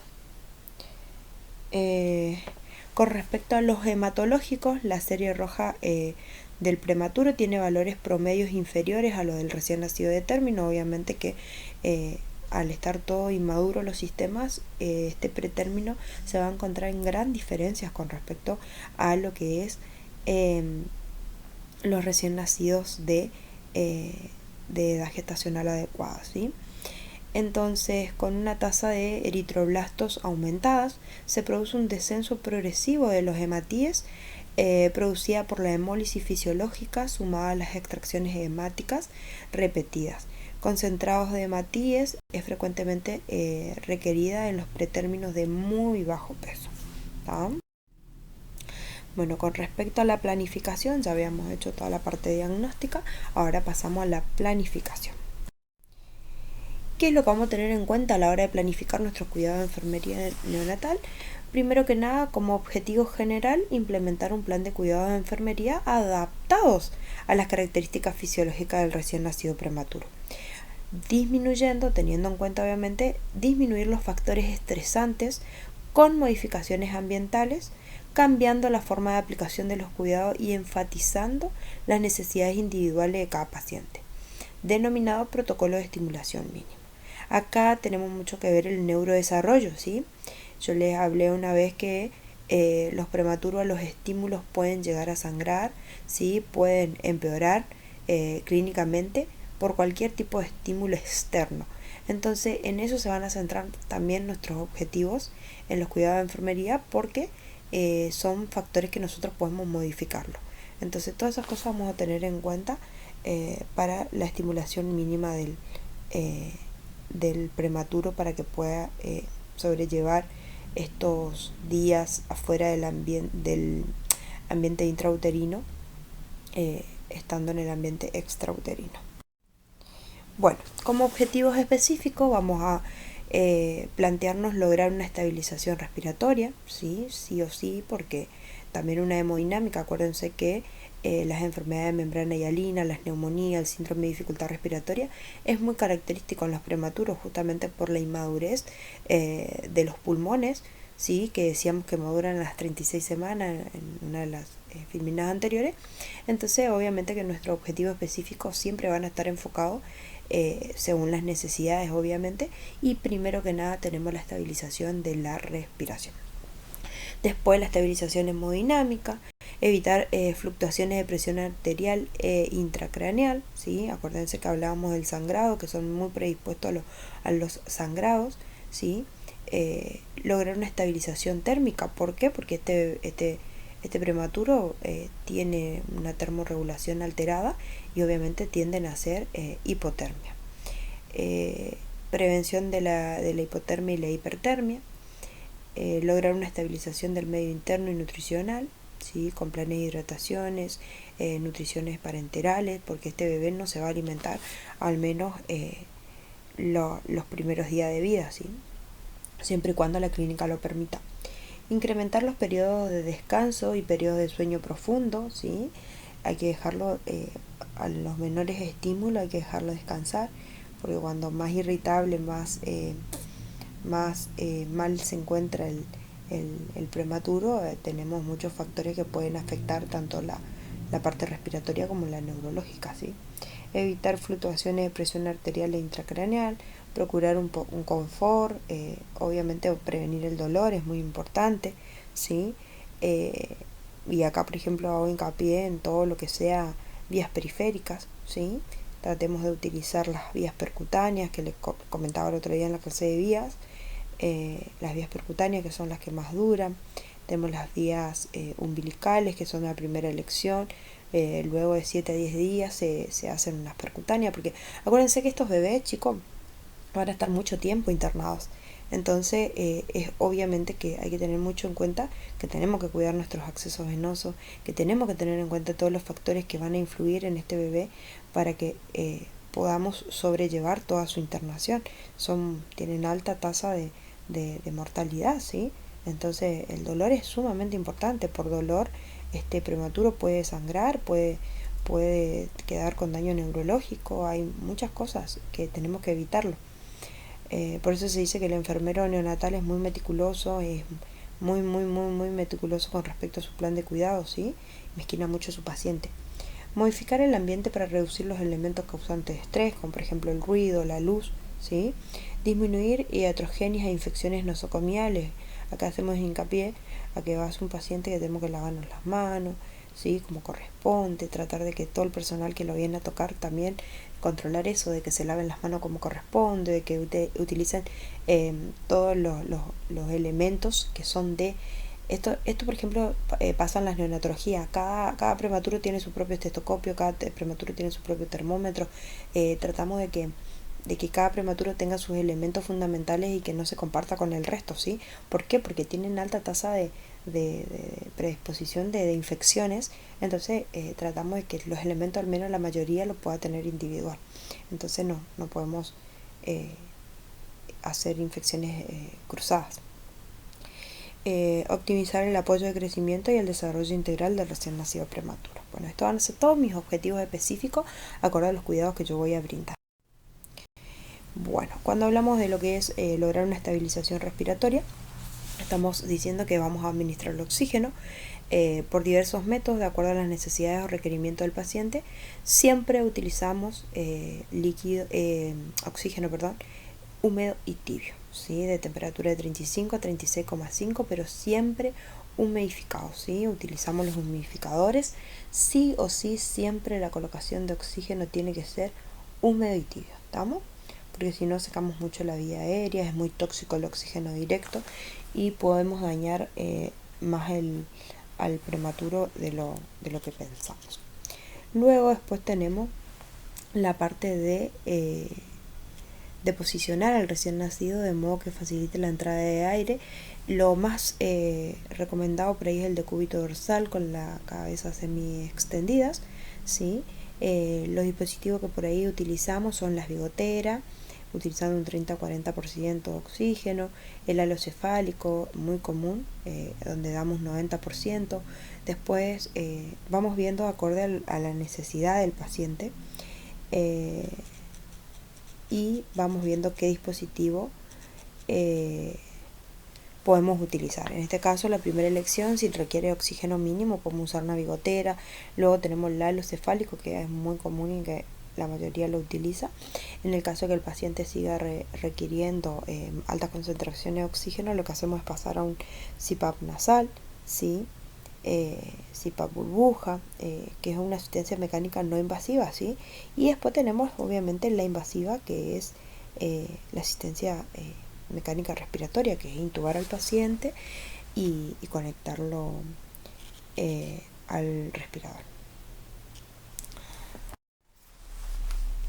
Con respecto a los hematológicos, la serie roja del prematuro tiene valores promedios inferiores a los del recién nacido de término. Obviamente que al estar todo inmaduro los sistemas, este pretérmino se va a encontrar en gran diferencias con respecto a lo que es los recién nacidos de edad gestacional adecuada, ¿sí? Entonces, con una tasa de eritroblastos aumentadas, se produce un descenso progresivo de los hematíes producida por la hemólisis fisiológica sumada a las extracciones hemáticas repetidas. Concentrados de hematíes es frecuentemente requerida en los pretérminos de muy bajo peso, ¿tá? Bueno, con respecto a la planificación, ya habíamos hecho toda la parte diagnóstica, ahora pasamos a la planificación. ¿Qué es lo que vamos a tener en cuenta a la hora de planificar nuestro cuidado de enfermería neonatal? Primero que nada, como objetivo general, implementar un plan de cuidado de enfermería adaptados a las características fisiológicas del recién nacido prematuro, disminuyendo, teniendo en cuenta obviamente, disminuir los factores estresantes con modificaciones ambientales, cambiando la forma de aplicación de los cuidados y enfatizando las necesidades individuales de cada paciente, denominado protocolo de estimulación mínima. Acá tenemos mucho que ver el neurodesarrollo, ¿sí? Yo les hablé una vez que los prematuros, los estímulos pueden llegar a sangrar, ¿sí? Pueden empeorar clínicamente por cualquier tipo de estímulo externo. Entonces, en eso se van a centrar también nuestros objetivos en los cuidados de enfermería, porque son factores que nosotros podemos modificarlo. Entonces, todas esas cosas vamos a tener en cuenta para la estimulación mínima del prematuro, para que pueda sobrellevar estos días afuera del ambiente intrauterino, estando en el ambiente extrauterino. Bueno, como objetivos específicos vamos a plantearnos lograr una estabilización respiratoria, sí o sí, porque también una hemodinámica. Acuérdense que las enfermedades de membrana hialina, las neumonías, el síndrome de dificultad respiratoria es muy característico en los prematuros, justamente por la inmadurez de los pulmones, ¿sí? Que decíamos que maduran a las 36 semanas en una de las filminadas anteriores. Entonces, obviamente que nuestros objetivos específicos siempre van a estar enfocados según las necesidades, obviamente, y primero que nada tenemos la estabilización de la respiración. Después la estabilización hemodinámica, evitar fluctuaciones de presión arterial intracraneal, ¿sí? Acuérdense que hablábamos del sangrado, que son muy predispuestos a los sangrados, ¿sí? Lograr una estabilización térmica. ¿Por qué? Porque este prematuro tiene una termorregulación alterada y obviamente tienden a ser hipotermia. Prevención de la hipotermia y la hipertermia. Lograr una estabilización del medio interno y nutricional, ¿sí? Con planes de hidrataciones, nutriciones parenterales, porque este bebé no se va a alimentar al menos los primeros días de vida, ¿sí? Siempre y cuando la clínica lo permita. Incrementar los periodos de descanso y periodos de sueño profundo, ¿sí? Hay que dejarlo, a los menores estímulos hay que dejarlo descansar, porque cuando más irritable, más mal se encuentra el prematuro, tenemos muchos factores que pueden afectar tanto la parte respiratoria como la neurológica, ¿sí? Evitar fluctuaciones de presión arterial e intracraneal, procurar un confort, obviamente prevenir el dolor es muy importante, ¿sí? Y acá, por ejemplo, hago hincapié en todo lo que sea vías periféricas, ¿sí? Tratemos de utilizar las vías percutáneas, que les comentaba el otro día en la clase de vías, las vías percutáneas, que son las que más duran. Tenemos las vías umbilicales, que son la primera elección. Luego de 7 a 10 días se hacen unas percutáneas, porque acuérdense que estos bebés, chicos, van a estar mucho tiempo internados. Entonces es obviamente que hay que tener mucho en cuenta que tenemos que cuidar nuestros accesos venosos, que tenemos que tener en cuenta todos los factores que van a influir en este bebé para que podamos sobrellevar toda su internación. Tienen alta tasa de mortalidad, ¿sí? Entonces el dolor es sumamente importante. Por dolor este prematuro puede sangrar, puede quedar con daño neurológico. Hay muchas cosas que tenemos que evitarlo. Por eso se dice que el enfermero neonatal es muy meticuloso, es muy meticuloso con respecto a su plan de cuidado, ¿sí? Mezquina mucho a su paciente. Modificar el ambiente para reducir los elementos causantes de estrés, como por ejemplo el ruido, la luz, ¿sí? Disminuir iatrogenias e infecciones nosocomiales. Acá hacemos hincapié a que va a ser un paciente que tenemos que lavarnos las manos, ¿sí? Como corresponde, tratar de que todo el personal que lo viene a tocar también controlar eso, de que se laven las manos como corresponde, de que utilicen todos los elementos que son de esto por ejemplo pasa en las neonatologías. Cada prematuro tiene su propio estetoscopio, cada prematuro tiene su propio termómetro. Tratamos de que cada prematuro tenga sus elementos fundamentales y que no se comparta con el resto, ¿sí? ¿Por qué? Porque tienen alta tasa de predisposición de infecciones. Entonces tratamos de que los elementos, al menos la mayoría, lo pueda tener individual. Entonces no podemos hacer infecciones cruzadas. Optimizar el apoyo de crecimiento y el desarrollo integral del recién nacido prematuro. Bueno, estos van a ser todos mis objetivos específicos acorde a los cuidados que yo voy a brindar. Bueno, cuando hablamos de lo que es lograr una estabilización respiratoria, estamos diciendo que vamos a administrar el oxígeno por diversos métodos de acuerdo a las necesidades o requerimientos del paciente. Siempre utilizamos oxígeno húmedo y tibio, ¿sí? De temperatura de 35 a 36,5, pero siempre humidificado, ¿sí? Utilizamos los humidificadores. Sí o sí, siempre la colocación de oxígeno tiene que ser húmedo y tibio, ¿estamos? Porque si no secamos mucho la vía aérea, es muy tóxico el oxígeno directo y podemos dañar más al prematuro de lo que pensamos. Luego después tenemos la parte de posicionar al recién nacido de modo que facilite la entrada de aire. Lo más recomendado por ahí es el decúbito dorsal con la cabeza semi extendidas, ¿sí? Los dispositivos que por ahí utilizamos son las bigoteras, utilizando un 30-40% de oxígeno, el halo cefálico, muy común, donde damos 90%. Después vamos viendo acorde a la necesidad del paciente y vamos viendo qué dispositivo podemos utilizar. En este caso, la primera elección, si requiere oxígeno mínimo, podemos usar una bigotera. Luego tenemos el halo cefálico, que es muy común y que la mayoría lo utiliza. En el caso de que el paciente siga requiriendo altas concentraciones de oxígeno, lo que hacemos es pasar a un CPAP nasal, ¿sí? CPAP burbuja, que es una asistencia mecánica no invasiva, ¿sí? Y después tenemos obviamente la invasiva, que es la asistencia mecánica respiratoria, que es intubar al paciente y conectarlo al respirador.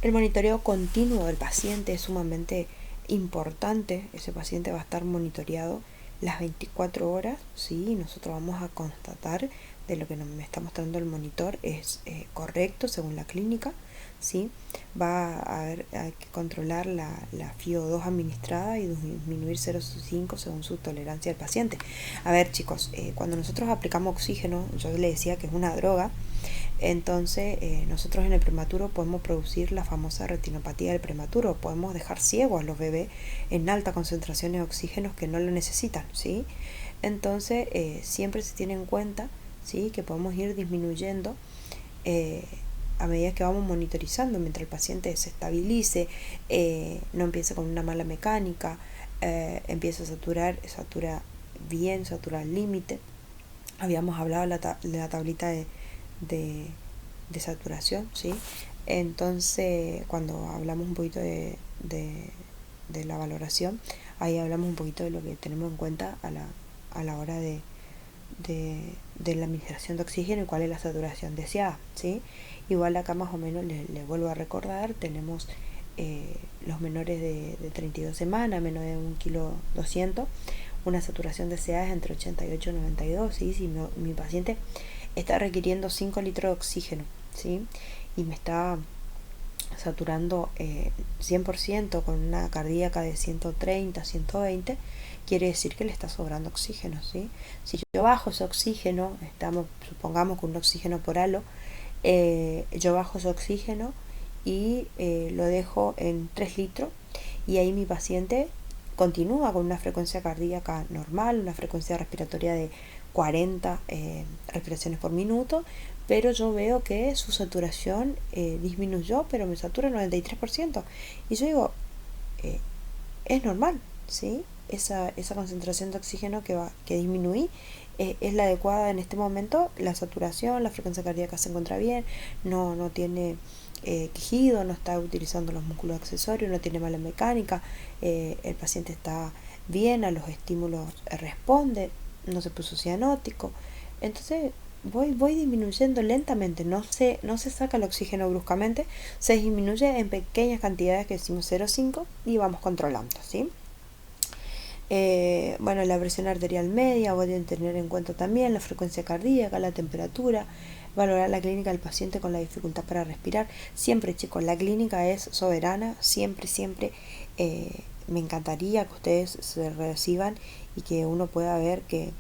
El monitoreo continuo del paciente es sumamente importante. Ese paciente va a estar monitoreado las 24 horas, ¿sí? Nosotros vamos a constatar de lo que me está mostrando el monitor es correcto según la clínica, ¿sí? Hay que controlar la FiO2 administrada y disminuir 0,5 según su tolerancia del paciente. A ver, chicos, cuando nosotros aplicamos oxígeno, yo les decía que es una droga. Entonces nosotros en el prematuro podemos producir la famosa retinopatía del prematuro, podemos dejar ciegos a los bebés en alta concentración de oxígeno que no lo necesitan, ¿sí? Entonces siempre se tiene en cuenta, ¿sí? Que podemos ir disminuyendo a medida que vamos monitorizando, mientras el paciente se estabilice, no empiece con una mala mecánica, empieza a satura bien, satura al límite. Habíamos hablado de la tablita de saturación, ¿sí? Entonces, cuando hablamos un poquito de la valoración, ahí hablamos un poquito de lo que tenemos en cuenta a la hora de la administración de oxígeno y cuál es la saturación deseada, ¿sí? Igual acá más o menos les vuelvo a recordar, tenemos los menores de 32 semanas, menos de 1,2 kg, una saturación deseada es entre 88 y 92, ¿sí? Si mi paciente está requiriendo 5 litros de oxígeno, ¿sí? Y me está saturando 100% con una cardíaca de 130, 120, quiere decir que le está sobrando oxígeno, ¿sí? Si yo bajo ese oxígeno, supongamos con un oxígeno por halo, yo bajo ese oxígeno y lo dejo en 3 litros y ahí mi paciente continúa con una frecuencia cardíaca normal, una frecuencia respiratoria de 40 respiraciones por minuto, pero yo veo que su saturación disminuyó, pero me satura el 93%. Y yo digo, es normal, ¿sí? Esa concentración de oxígeno que disminuí es la adecuada en este momento. La saturación, la frecuencia cardíaca se encuentra bien, no tiene quejido, no está utilizando los músculos accesorios, no tiene mala mecánica, el paciente está bien, a los estímulos responde, no se puso cianótico. Entonces voy disminuyendo lentamente, no se saca el oxígeno bruscamente, se disminuye en pequeñas cantidades que decimos 0,5 y vamos controlando, ¿sí? Bueno, la presión arterial media, voy a tener en cuenta también la frecuencia cardíaca, la temperatura, valorar la clínica del paciente con la dificultad para respirar. Siempre, chicos, la clínica es soberana, siempre me encantaría que ustedes se reciban y que uno pueda ver que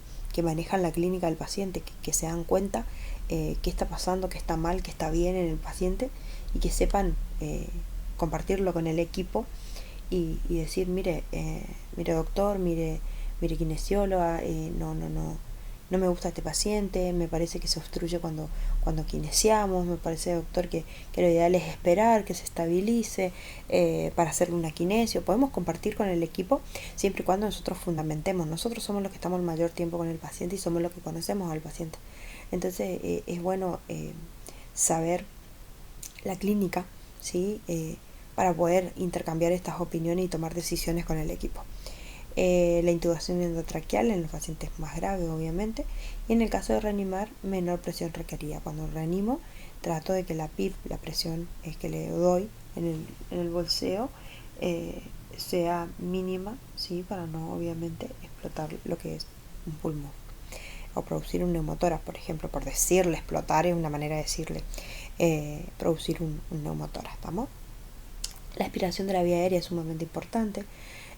manejan la clínica del paciente, que se dan cuenta qué está pasando, qué está mal, qué está bien en el paciente, y que sepan compartirlo con el equipo y decir, mire doctor, mire kinesióloga, no me gusta este paciente, me parece que se obstruye cuando kinesiamos, me parece doctor que lo ideal es esperar que se estabilice para hacerle una kinesio. Podemos compartir con el equipo siempre y cuando nosotros fundamentemos. Nosotros somos los que estamos el mayor tiempo con el paciente y somos los que conocemos al paciente. Entonces es bueno saber la clínica, ¿sí? Para poder intercambiar estas opiniones y tomar decisiones con el equipo. La intubación endotraqueal en los pacientes más graves, obviamente, y en el caso de reanimar, menor presión requerida. Cuando reanimo, trato de que la PIP, la presión que le doy en el bolseo, sea mínima, ¿sí? Para no, obviamente, explotar lo que es un pulmón o producir un neumotórax, por ejemplo, por decirle, explotar es una manera de decirle, producir un neumotórax, ¿estamos? La aspiración de la vía aérea es sumamente importante.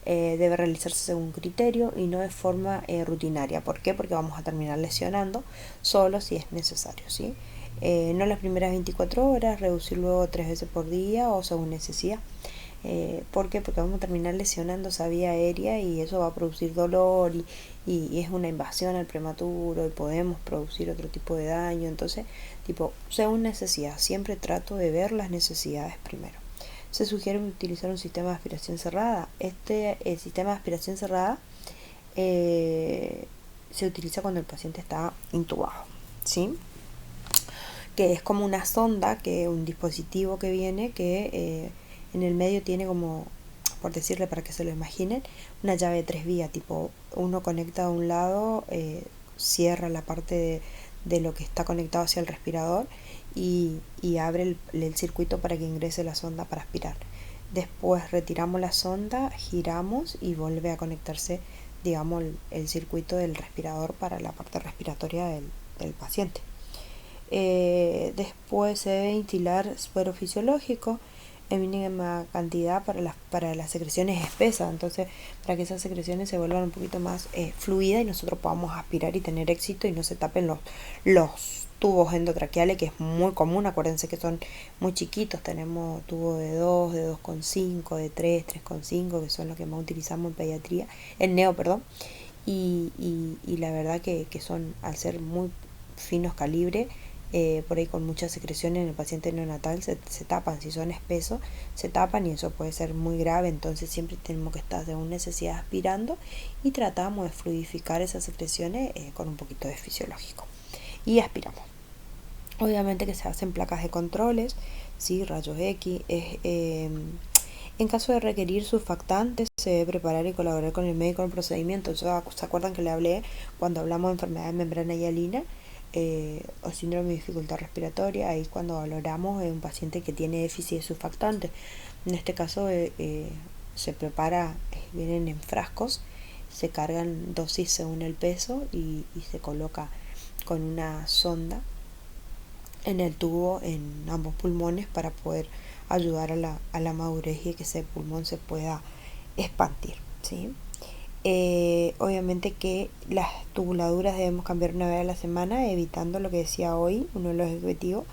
Debe realizarse según criterio y no de forma rutinaria. ¿Por qué? Porque vamos a terminar lesionando solo si es necesario, ¿sí? No las primeras 24 horas, reducir luego 3 veces por día o según necesidad. ¿Por qué? Porque vamos a terminar lesionando esa vía aérea y eso va a producir dolor y es una invasión al prematuro y podemos producir otro tipo de daño. Entonces, según necesidad, siempre trato de ver las necesidades primero. Se sugiere utilizar un sistema de aspiración cerrada. El sistema de aspiración cerrada se utiliza cuando el paciente está intubado, ¿sí? Que es como una sonda, un dispositivo que viene que en el medio tiene como, por decirle para que se lo imaginen, una llave de 3 vías, uno conecta a un lado, cierra la parte de lo que está conectado hacia el respirador y abre el circuito para que ingrese la sonda para aspirar. Después retiramos la sonda, giramos y vuelve a conectarse, digamos, el circuito del respirador para la parte respiratoria del paciente. Después se debe instilar suero fisiológico en mínima cantidad para las secreciones espesas, entonces para que esas secreciones se vuelvan un poquito más fluidas y nosotros podamos aspirar y tener éxito y no se tapen los tubos endotraqueales, que es muy común. Acuérdense que son muy chiquitos, tenemos tubos de 2, de 2,5, de 3, 3,5, que son los que más utilizamos en pediatría, en neo, perdón, y la verdad que son, al ser muy finos calibre, por ahí con muchas secreciones en el paciente neonatal se tapan. Si son espesos se tapan y eso puede ser muy grave. Entonces siempre tenemos que estar según necesidad aspirando y tratamos de fluidificar esas secreciones con un poquito de fisiológico y aspiramos. Obviamente que se hacen placas de controles, ¿sí? Rayos X. En caso de requerir surfactantes, se debe preparar y colaborar con el médico en el procedimiento. ¿Se acuerdan que le hablé cuando hablamos de enfermedad de membrana hialina o síndrome de dificultad respiratoria? Ahí cuando valoramos un paciente que tiene déficit de surfactantes. En este caso se prepara, vienen en frascos, se cargan dosis según el peso y se coloca con una sonda en el tubo en ambos pulmones para poder ayudar a la madurez y que ese pulmón se pueda expandir, ¿sí? Obviamente que las tubuladuras debemos cambiar una vez a la semana, evitando lo que decía hoy uno de los objetivos,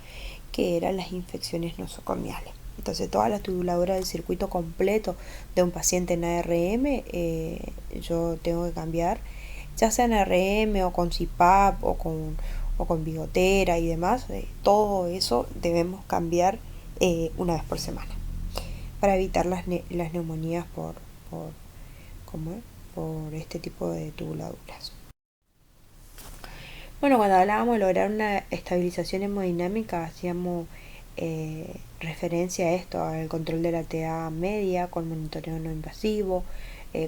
que eran las infecciones nosocomiales. Entonces todas las tubuladuras del circuito completo de un paciente en ARM yo tengo que cambiar, ya sea en ARM o con CPAP o con bigotera y demás. Todo eso debemos cambiar una vez por semana para evitar las neumonías por este tipo de tubuladuras. Bueno, cuando hablábamos de lograr una estabilización hemodinámica, hacíamos referencia a esto, al control de la TA media con monitoreo no invasivo.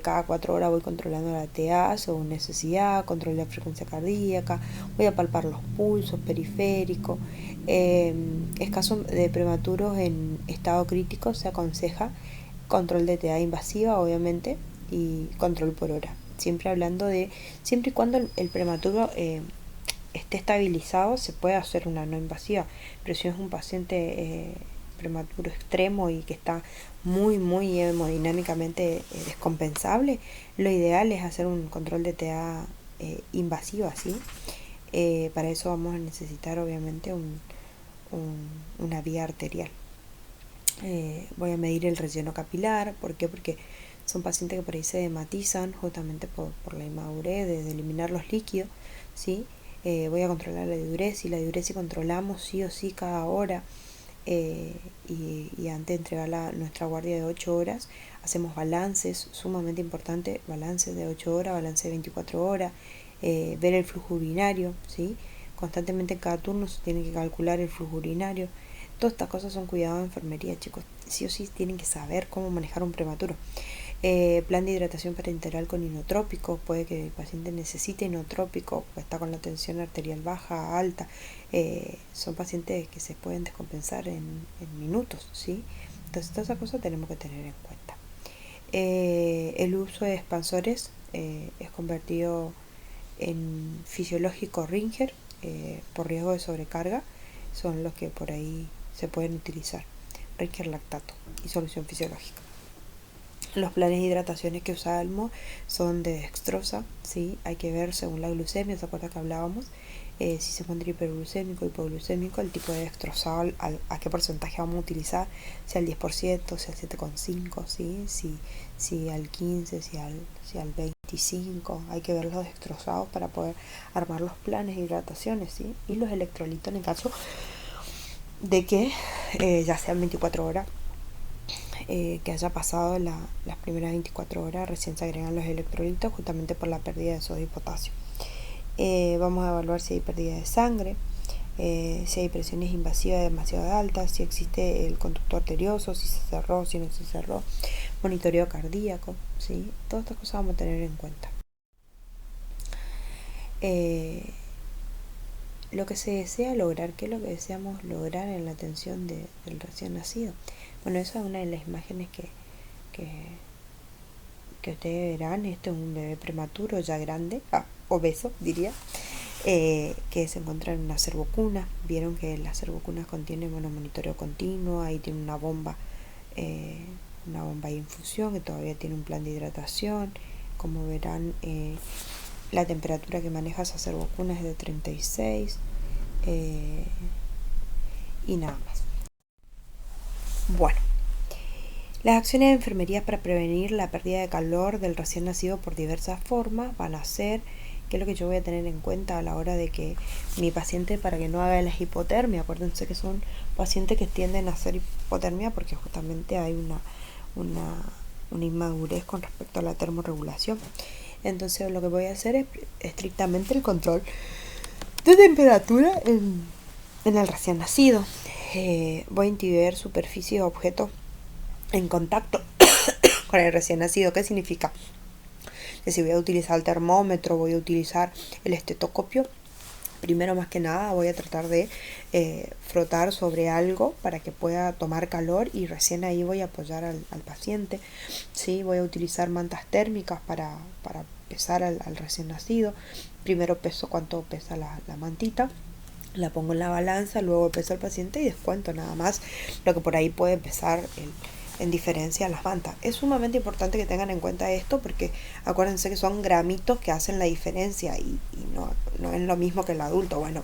Cada 4 horas voy controlando la TA según necesidad, control de la frecuencia cardíaca, voy a palpar los pulsos periféricos. En caso de prematuros en estado crítico se aconseja control de TA invasiva, obviamente, y control por hora. Siempre hablando siempre y cuando el prematuro esté estabilizado, se puede hacer una no invasiva, pero si es un paciente prematuro extremo y que está muy hemodinámicamente descompensable, lo ideal es hacer un control de TA invasiva, ¿sí? Para eso vamos a necesitar obviamente una vía arterial. Voy a medir el relleno capilar. ¿Por qué? Porque son pacientes que por ahí se hematizan justamente por la inmadurez de eliminar los líquidos, ¿sí? Voy a controlar la diuresis. La diuresis controlamos sí o sí cada hora. Y antes de entregar nuestra guardia de 8 horas, hacemos balances, sumamente importante, balances de 8 horas, balance de 24 horas, ver el flujo urinario, ¿sí? Constantemente en cada turno se tiene que calcular el flujo urinario. Todas estas cosas son cuidados de enfermería, chicos. Sí o sí tienen que saber cómo manejar un prematuro. Plan de hidratación parenteral con inotrópico. Puede que el paciente necesite inotrópico, pues está con la tensión arterial baja, alta. Son pacientes que se pueden descompensar en minutos, ¿sí? Entonces todas esas cosas tenemos que tener en cuenta. El uso de expansores es convertido en fisiológico Ringer por riesgo de sobrecarga. Son los que por ahí se pueden utilizar. Ringer lactato y solución fisiológica. Los planes de hidrataciones que usamos son de dextrosa, ¿sí? Hay que ver según la glucemia, ¿se acuerda que hablábamos? Si se encuentra hiperglucémico, hipoglucémico, el tipo de dextrosol, a qué porcentaje vamos a utilizar, si al 10%, si al 7,5%, ¿sí? Si al 15%, si al 25%, hay que ver los dextrosados para poder armar los planes de hidrataciones, ¿sí? Y los electrolitos en el caso de que ya sean 24 horas. Que haya pasado las primeras 24 horas, recién se agregan los electrolitos justamente por la pérdida de sodio y potasio. Vamos a evaluar si hay pérdida de sangre, si hay presiones invasivas demasiado altas, si existe el conducto arterioso, si se cerró, si no se cerró, monitoreo cardíaco, ¿sí? Todas estas cosas vamos a tener en cuenta. Lo que se desea lograr, ¿qué es lo que deseamos lograr en la atención del recién nacido? Bueno, esa es una de las imágenes que ustedes verán. Este es un bebé prematuro ya grande, obeso diría, que se encuentra en una servocuna. Vieron que las servocunas contienen monitoreo continuo, ahí tiene una bomba de infusión que todavía tiene un plan de hidratación. Como verán, la temperatura que maneja esa servocuna es de 36 y nada más. Bueno, las acciones de enfermería para prevenir la pérdida de calor del recién nacido por diversas formas van a ser, que es lo que yo voy a tener en cuenta a la hora de que mi paciente, para que no haga la hipotermia, acuérdense que son pacientes que tienden a hacer hipotermia porque justamente hay una inmadurez con respecto a la termorregulación. Entonces lo que voy a hacer es estrictamente el control de temperatura en el recién nacido. Voy a intuir superficies o objetos en contacto con el recién nacido. ¿Qué significa? Que si voy a utilizar el termómetro, voy a utilizar el estetoscopio, primero más que nada voy a tratar de frotar sobre algo para que pueda tomar calor y recién ahí voy a apoyar al paciente, ¿sí? Voy a utilizar mantas térmicas para pesar al recién nacido. Primero peso cuánto pesa la mantita, la pongo en la balanza, luego peso al paciente y descuento nada más lo que por ahí puede pesar en diferencia a las mantas. Es sumamente importante que tengan en cuenta esto porque acuérdense que son gramitos que hacen la diferencia y no es lo mismo que el adulto. Bueno,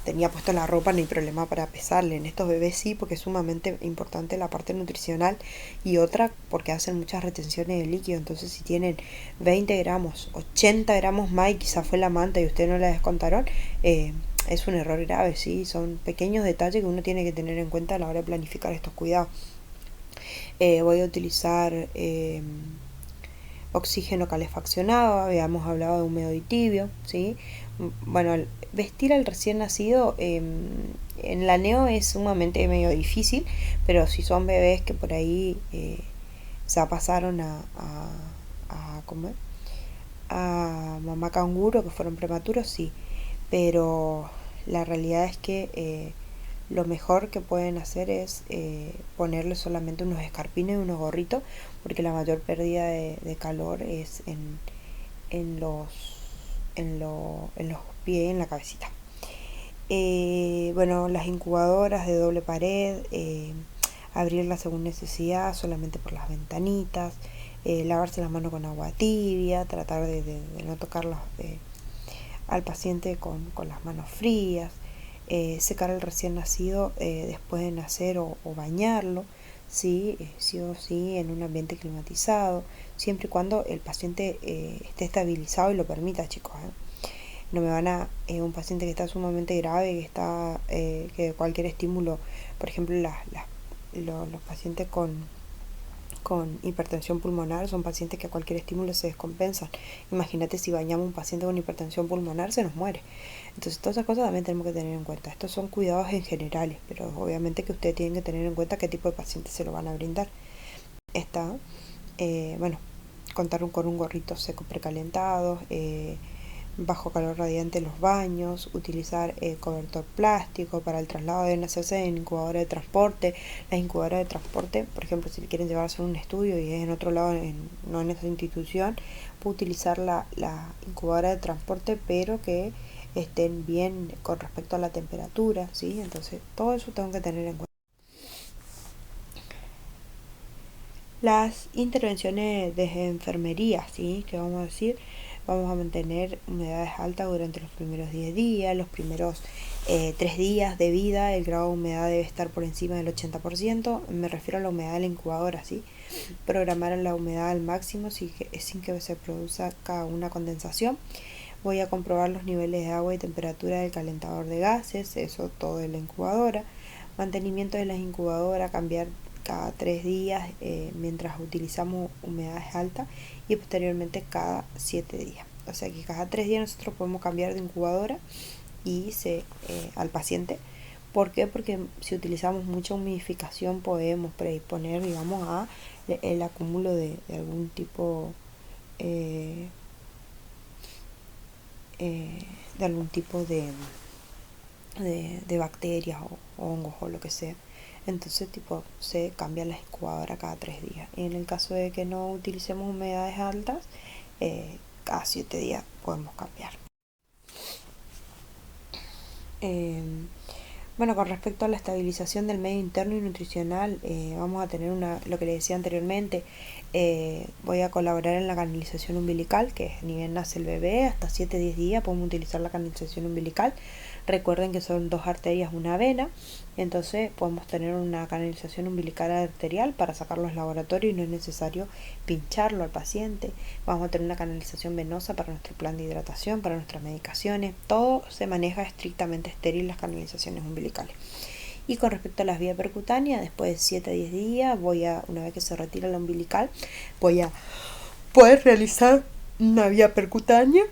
tenía puesto la ropa, no hay problema para pesarle. En estos bebés sí, porque es sumamente importante la parte nutricional, y otra porque hacen muchas retenciones de líquido. Entonces si tienen 20 gramos, 80 gramos más y quizás fue la manta y ustedes no la descontaron, es un error grave, ¿sí? Son pequeños detalles que uno tiene que tener en cuenta a la hora de planificar estos cuidados. Voy a utilizar oxígeno calefaccionado, habíamos hablado de húmedo y tibio, ¿sí? Bueno, vestir al recién nacido en la neo es sumamente medio difícil, pero si son bebés que por ahí ya pasaron a mamá canguro, que fueron prematuros, sí, pero la realidad es que lo mejor que pueden hacer es ponerle solamente unos escarpines y unos gorritos, porque la mayor pérdida de calor es en los pies, en la cabecita. Bueno, las incubadoras de doble pared, abrirla según necesidad, solamente por las ventanitas, lavarse las manos con agua tibia, tratar de no tocar al paciente con las manos frías, secar al recién nacido después de nacer o bañarlo, ¿sí? Sí o sí en un ambiente climatizado, siempre y cuando el paciente esté estabilizado y lo permita, chicos. No me van a un paciente que está sumamente grave, que cualquier estímulo, por ejemplo, los pacientes con hipertensión pulmonar son pacientes que a cualquier estímulo se descompensan. Imagínate si bañamos a un paciente con hipertensión pulmonar, se nos muere. Entonces todas esas cosas también tenemos que tener en cuenta. Estos son cuidados en generales, pero obviamente que ustedes tienen que tener en cuenta qué tipo de pacientes se lo van a brindar. Está, bueno, contar con un gorrito seco precalentado, bajo calor radiante los baños, utilizar cobertor plástico. Para el traslado deben hacerse en incubadora de transporte. Las incubadoras de transporte, por ejemplo, si quieren llevarse a un estudio y es en otro lado, no en esa institución, puede utilizar la incubadora de transporte, pero que estén bien con respecto a la temperatura, ¿sí? Entonces todo eso tengo que tener en cuenta. Las intervenciones de enfermería, ¿sí? Que vamos a decir, vamos a mantener humedades altas durante los primeros 10 días, los primeros 3 días de vida, el grado de humedad debe estar por encima del 80%, me refiero a la humedad de la incubadora, ¿sí? Programar la humedad al máximo sin que se produzca una condensación. Voy a comprobar los niveles de agua y temperatura del calentador de gases, eso todo en la incubadora. Mantenimiento de las incubadoras, cambiar cada 3 días mientras utilizamos humedades altas y posteriormente cada 7 días. O sea que cada 3 días nosotros podemos cambiar de incubadora y al paciente. ¿Por qué? Porque si utilizamos mucha humidificación podemos predisponer, digamos, a el acúmulo algún tipo de algún tipo de bacterias o hongos o lo que sea. Entonces tipo se cambia la incubadora cada 3 días. Y en el caso de que no utilicemos humedades altas, cada 7 días podemos cambiar. Bueno, con respecto a la estabilización del medio interno y nutricional, vamos a tener lo que les decía anteriormente, voy a colaborar en la canalización umbilical, que ni bien nace el bebé, hasta 7-10 días podemos utilizar la canalización umbilical. Recuerden que son 2 arterias, una vena, entonces podemos tener una canalización umbilical arterial para sacar los laboratorios y no es necesario pincharlo al paciente. Vamos a tener una canalización venosa para nuestro plan de hidratación, para nuestras medicaciones. Todo se maneja estrictamente estéril, las canalizaciones umbilicales. Y con respecto a las vías percutáneas, después de 7-10 días, una vez que se retira la umbilical, voy a poder realizar una vía percutánea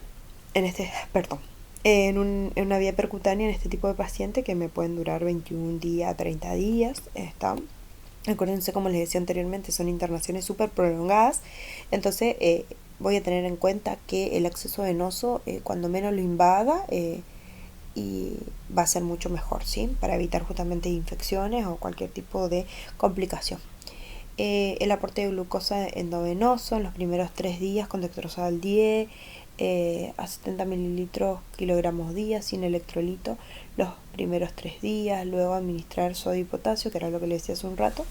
en una vía percutánea en este tipo de pacientes que me pueden durar 21 días, 30 días. Acuérdense, como les decía anteriormente, son internaciones súper prolongadas. Entonces voy a tener en cuenta que el acceso venoso, cuando menos lo invada, y va a ser mucho mejor, ¿sí? Para evitar justamente infecciones o cualquier tipo de complicación. El aporte de glucosa endovenoso en los primeros 3 días con dextrosol 10 a 70 mililitros kilogramos día sin electrolito los primeros 3 días, luego administrar sodio y potasio, que era lo que les decía hace un rato,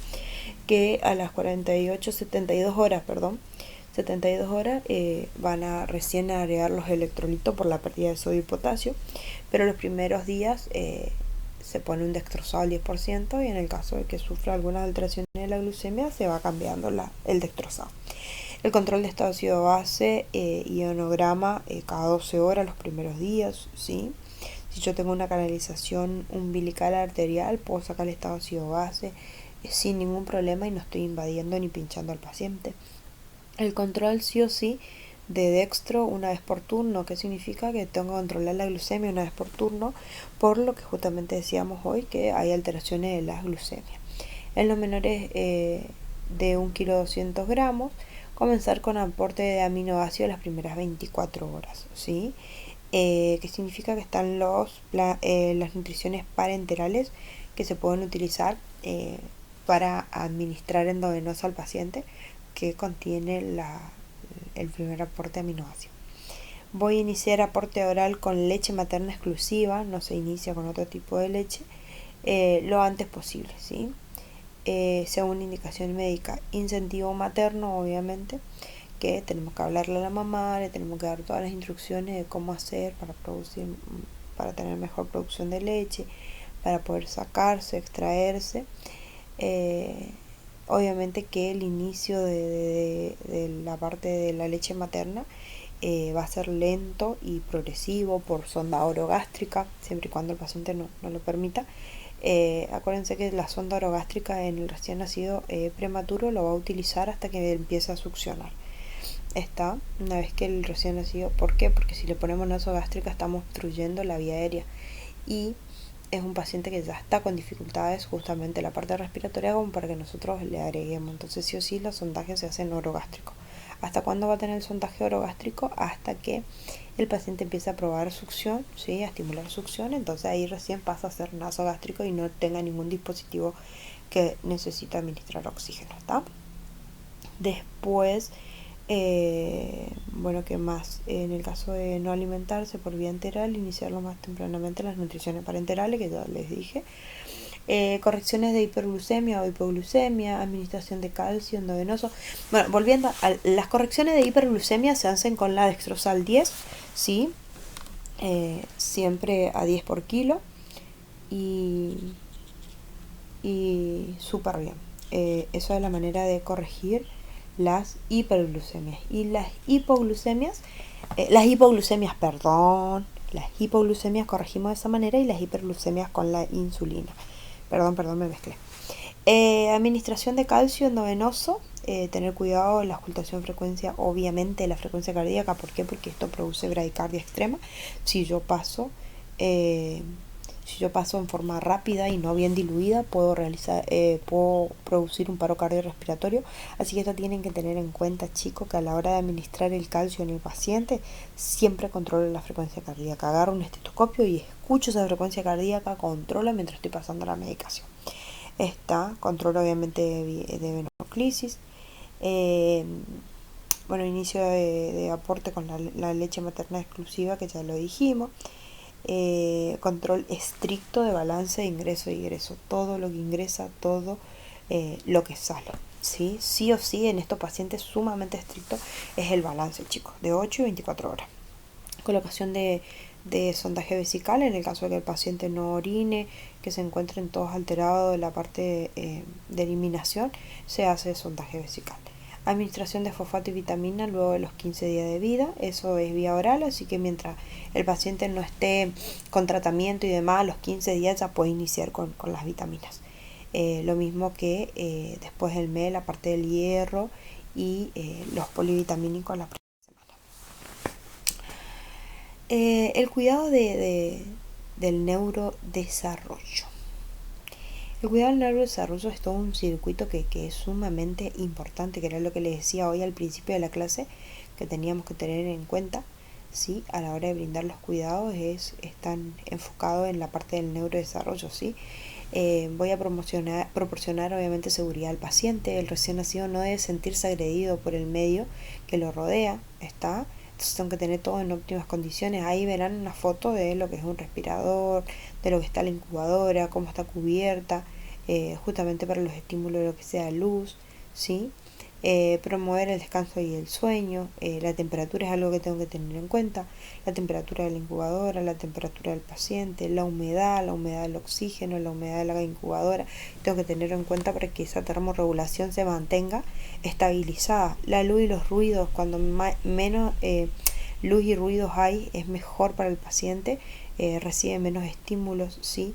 que a las 72 horas van a recién agregar los electrolitos por la pérdida de sodio y potasio, pero los primeros días se pone un dextrosol al 10% y en el caso de que sufra algunas alteraciones de la glucemia se va cambiando el dextrosol. El control de estado ácido base ionograma cada 12 horas los primeros días, ¿sí? Si yo tengo una canalización umbilical arterial, puedo sacar el estado ácido base sin ningún problema y no estoy invadiendo ni pinchando al paciente. El control sí o sí de dextro una vez por turno, que significa que tengo que controlar la glucemia una vez por turno, por lo que justamente decíamos hoy que hay alteraciones de la glucemia. En los menores de 1,2 kg, comenzar con aporte de aminoácidos las primeras 24 horas, ¿sí? Que significa que están las nutriciones parenterales que se pueden utilizar para administrar endovenosa al paciente, que contiene el primer aporte de aminoácidos. Voy a iniciar aporte oral con leche materna exclusiva, no se inicia con otro tipo de leche, lo antes posible, ¿sí? sea una indicación médica. Incentivo materno, obviamente, que tenemos que hablarle a la mamá, le tenemos que dar todas las instrucciones de cómo hacer para producir, para tener mejor producción de leche, para poder sacarse, extraerse. Eh, Obviamente que el inicio de la parte de la leche materna va a ser lento y progresivo por sonda orogástrica, siempre y cuando el paciente no lo permita. Acuérdense que la sonda orogástrica en el recién nacido prematuro lo va a utilizar hasta que empiece a succionar. Está una vez que el recién nacido, ¿por qué? Porque si le ponemos nasogástrica estamos obstruyendo la vía aérea y es un paciente que ya está con dificultades justamente la parte respiratoria como para que nosotros le agreguemos. Entonces sí o sí los sondajes se hacen orogástricos. ¿Hasta cuándo va a tener el sondaje orogástrico? Hasta que el paciente empiece a probar succión, ¿sí? A estimular succión, entonces ahí recién pasa a ser nasogástrico y no tenga ningún dispositivo que necesita administrar oxígeno, ¿está? Después, bueno, ¿qué más? En el caso de no alimentarse por vía enteral, iniciarlo más tempranamente las nutriciones parenterales, que ya les dije. Correcciones de hiperglucemia o hipoglucemia, administración de calcio endovenoso. Bueno, volviendo a las correcciones de hiperglucemia se hacen con la dextrosal 10, ¿sí? Siempre a 10 por kilo y súper bien. Eso es la manera de corregir las hiperglucemias. Y las hipoglucemias, las hipoglucemias corregimos de esa manera y las hiperglucemias con la insulina. Perdón, me mezclé. Administración de calcio endovenoso, tener cuidado en la ocultación de frecuencia, obviamente la frecuencia cardíaca. ¿Por qué? Porque esto produce bradicardia extrema. Si yo paso en forma rápida y no bien diluida, puedo producir un paro cardiorrespiratorio. Así que esto tienen que tener en cuenta, chicos, que a la hora de administrar el calcio en el paciente, siempre controlo la frecuencia cardíaca. Agarro un estetoscopio y escucho esa frecuencia cardíaca, controlo mientras estoy pasando la medicación. Controlo obviamente de venoclisis. Bueno, inicio de aporte con la leche materna exclusiva, que ya lo dijimos. Control estricto de balance de ingreso y egreso, todo lo que ingresa, todo lo que sale, ¿sí? Sí o sí en estos pacientes sumamente estricto es el balance, chicos, de 8 y 24 horas. Colocación de sondaje vesical en el caso de que el paciente no orine, que se encuentren todos alterados de la parte de eliminación, se hace sondaje vesical. Administración de fosfato y vitamina luego de los 15 días de vida, eso es vía oral, así que mientras el paciente no esté con tratamiento y demás, a los 15 días ya puede iniciar con las vitaminas. Lo mismo que después del MEL, la parte del hierro y los polivitamínicos la primera semana. El cuidado del neurodesarrollo. El cuidado del neurodesarrollo es todo un circuito que es sumamente importante, que era lo que les decía hoy al principio de la clase, que teníamos que tener en cuenta, ¿sí? A la hora de brindar los cuidados están enfocados en la parte del neurodesarrollo, ¿sí? Voy a proporcionar obviamente seguridad al paciente. El recién nacido no debe sentirse agredido por el medio que lo rodea, entonces tengo que tener todo en óptimas condiciones. Ahí verán una foto de lo que es un respirador, de lo que está la incubadora, cómo está cubierta, justamente para los estímulos de lo que sea luz, ¿sí? Promover el descanso y el sueño. La temperatura es algo que tengo que tener en cuenta. La temperatura de la incubadora, la temperatura del paciente, la humedad del oxígeno, la humedad de la incubadora. Tengo que tener en cuenta para que esa termorregulación se mantenga estabilizada. La luz y los ruidos, cuando menos luz y ruidos hay, es mejor para el paciente, recibe menos estímulos, ¿sí?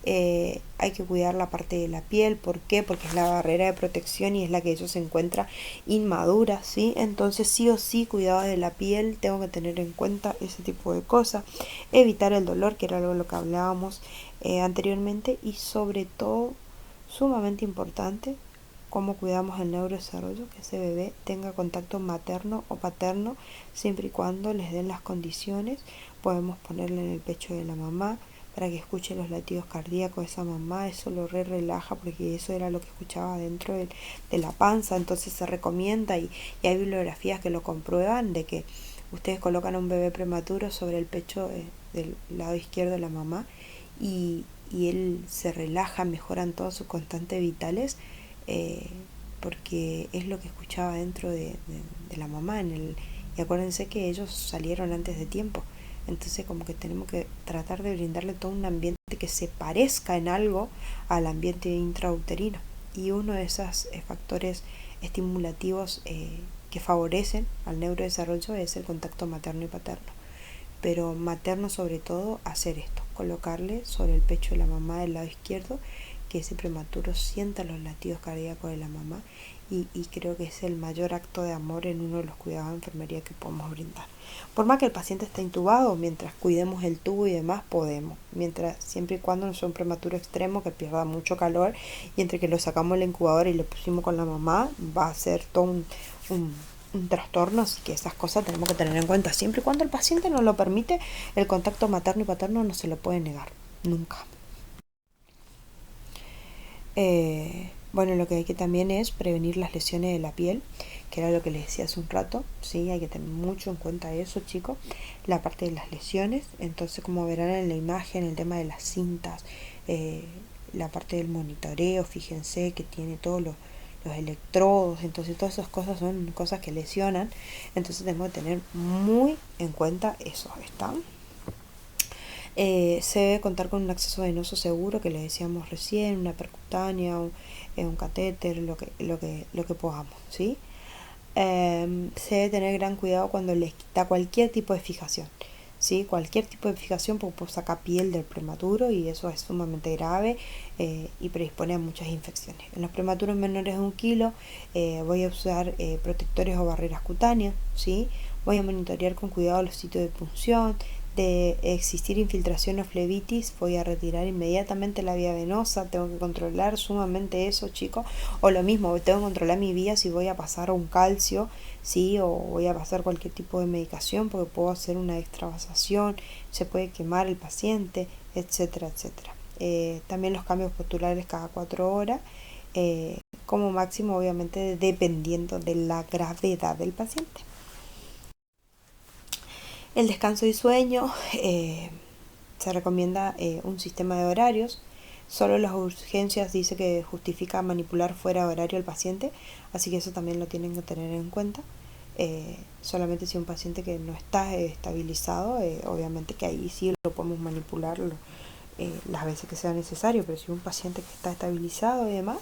Hay que cuidar la parte de la piel. ¿Por qué? Porque es la barrera de protección y es la que ellos se encuentra inmadura, ¿sí? Entonces sí o sí, cuidado de la piel, tengo que tener en cuenta ese tipo de cosas. Evitar el dolor, que era algo de lo que hablábamos anteriormente, y sobre todo, sumamente importante, cómo cuidamos el neurodesarrollo, que ese bebé tenga contacto materno o paterno, siempre y cuando les den las condiciones. Podemos ponerle en el pecho de la mamá para que escuche los latidos cardíacos de esa mamá. Eso lo relaja, porque eso era lo que escuchaba dentro de la panza. Entonces se recomienda, y hay bibliografías que lo comprueban, de que ustedes colocan a un bebé prematuro sobre el pecho del lado izquierdo de la mamá y él se relaja, mejoran todos sus constantes vitales eh, porque es lo que escuchaba dentro de la mamá y acuérdense que ellos salieron antes de tiempo. Entonces como que tenemos que tratar de brindarle todo un ambiente que se parezca en algo al ambiente intrauterino. Y uno de esos factores estimulativos que favorecen al neurodesarrollo es el contacto materno y paterno. Pero materno sobre todo, hacer esto, colocarle sobre el pecho de la mamá del lado izquierdo, que ese prematuro sienta los latidos cardíacos de la mamá y creo que es el mayor acto de amor en uno de los cuidados de enfermería que podemos brindar. Por más que el paciente esté intubado, mientras cuidemos el tubo y demás podemos, mientras siempre y cuando no sea un prematuro extremo que pierda mucho calor y entre que lo sacamos del incubador y lo pusimos con la mamá va a ser todo un trastorno, así que esas cosas tenemos que tener en cuenta. Siempre y cuando el paciente nos lo permite, el contacto materno y paterno no se lo puede negar, nunca. Bueno, lo que hay que también es prevenir las lesiones de la piel, que era lo que les decía hace un rato, sí, hay que tener mucho en cuenta eso, chicos, la parte de las lesiones. Entonces, como verán en la imagen, el tema de las cintas, eh, la parte del monitoreo, fíjense que tiene todos los electrodos, entonces todas esas cosas son cosas que lesionan, entonces tenemos que tener muy en cuenta eso, ¿está? Se debe contar con un acceso venoso seguro, que le decíamos recién, una percutánea, un catéter, lo que podamos, ¿sí? Se debe tener gran cuidado cuando les quita cualquier tipo de fijación, ¿sí? Cualquier tipo de fijación porque saca piel del prematuro y eso es sumamente grave y predispone a muchas infecciones. En los prematuros menores de 1 kilo voy a usar protectores o barreras cutáneas, ¿sí? Voy a monitorear con cuidado los sitios de punción. De existir infiltración o flebitis, voy a retirar inmediatamente la vía venosa. Tengo que controlar sumamente eso, chicos. O lo mismo, tengo que controlar mi vía si voy a pasar un calcio, ¿sí? O voy a pasar cualquier tipo de medicación porque puedo hacer una extravasación, se puede quemar el paciente, etcétera, etcétera. También los cambios posturales cada 4 horas, como máximo, obviamente, dependiendo de la gravedad del paciente. El descanso y sueño, se recomienda un sistema de horarios. Solo las urgencias dice que justifica manipular fuera de horario al paciente, así que eso también lo tienen que tener en cuenta. Solamente si un paciente que no está estabilizado, obviamente que ahí sí lo podemos manipular las veces que sea necesario, pero si un paciente que está estabilizado y demás,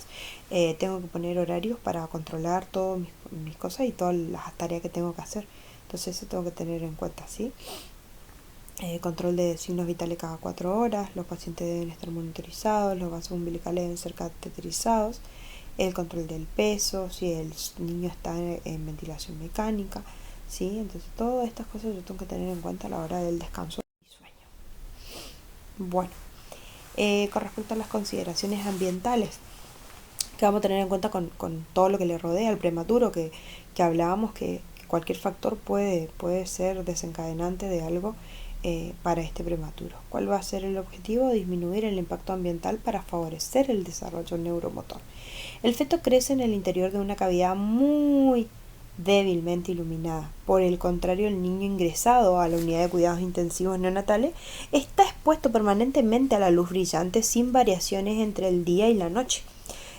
tengo que poner horarios para controlar todas mis cosas y todas las tareas que tengo que hacer. Entonces eso tengo que tener en cuenta, ¿sí? Control de signos vitales cada 4 horas, los pacientes deben estar monitorizados, los vasos umbilicales deben ser cateterizados, el control del peso, si el niño está en ventilación mecánica, ¿sí? Entonces todas estas cosas yo tengo que tener en cuenta a la hora del descanso y sueño. Bueno, con respecto a las consideraciones ambientales, que vamos a tener en cuenta con todo lo que le rodea al prematuro, que hablábamos que cualquier factor puede ser desencadenante de algo para este prematuro. ¿Cuál va a ser el objetivo? Disminuir el impacto ambiental para favorecer el desarrollo neuromotor. El feto crece en el interior de una cavidad muy débilmente iluminada. Por el contrario, el niño ingresado a la unidad de cuidados intensivos neonatales está expuesto permanentemente a la luz brillante sin variaciones entre el día y la noche.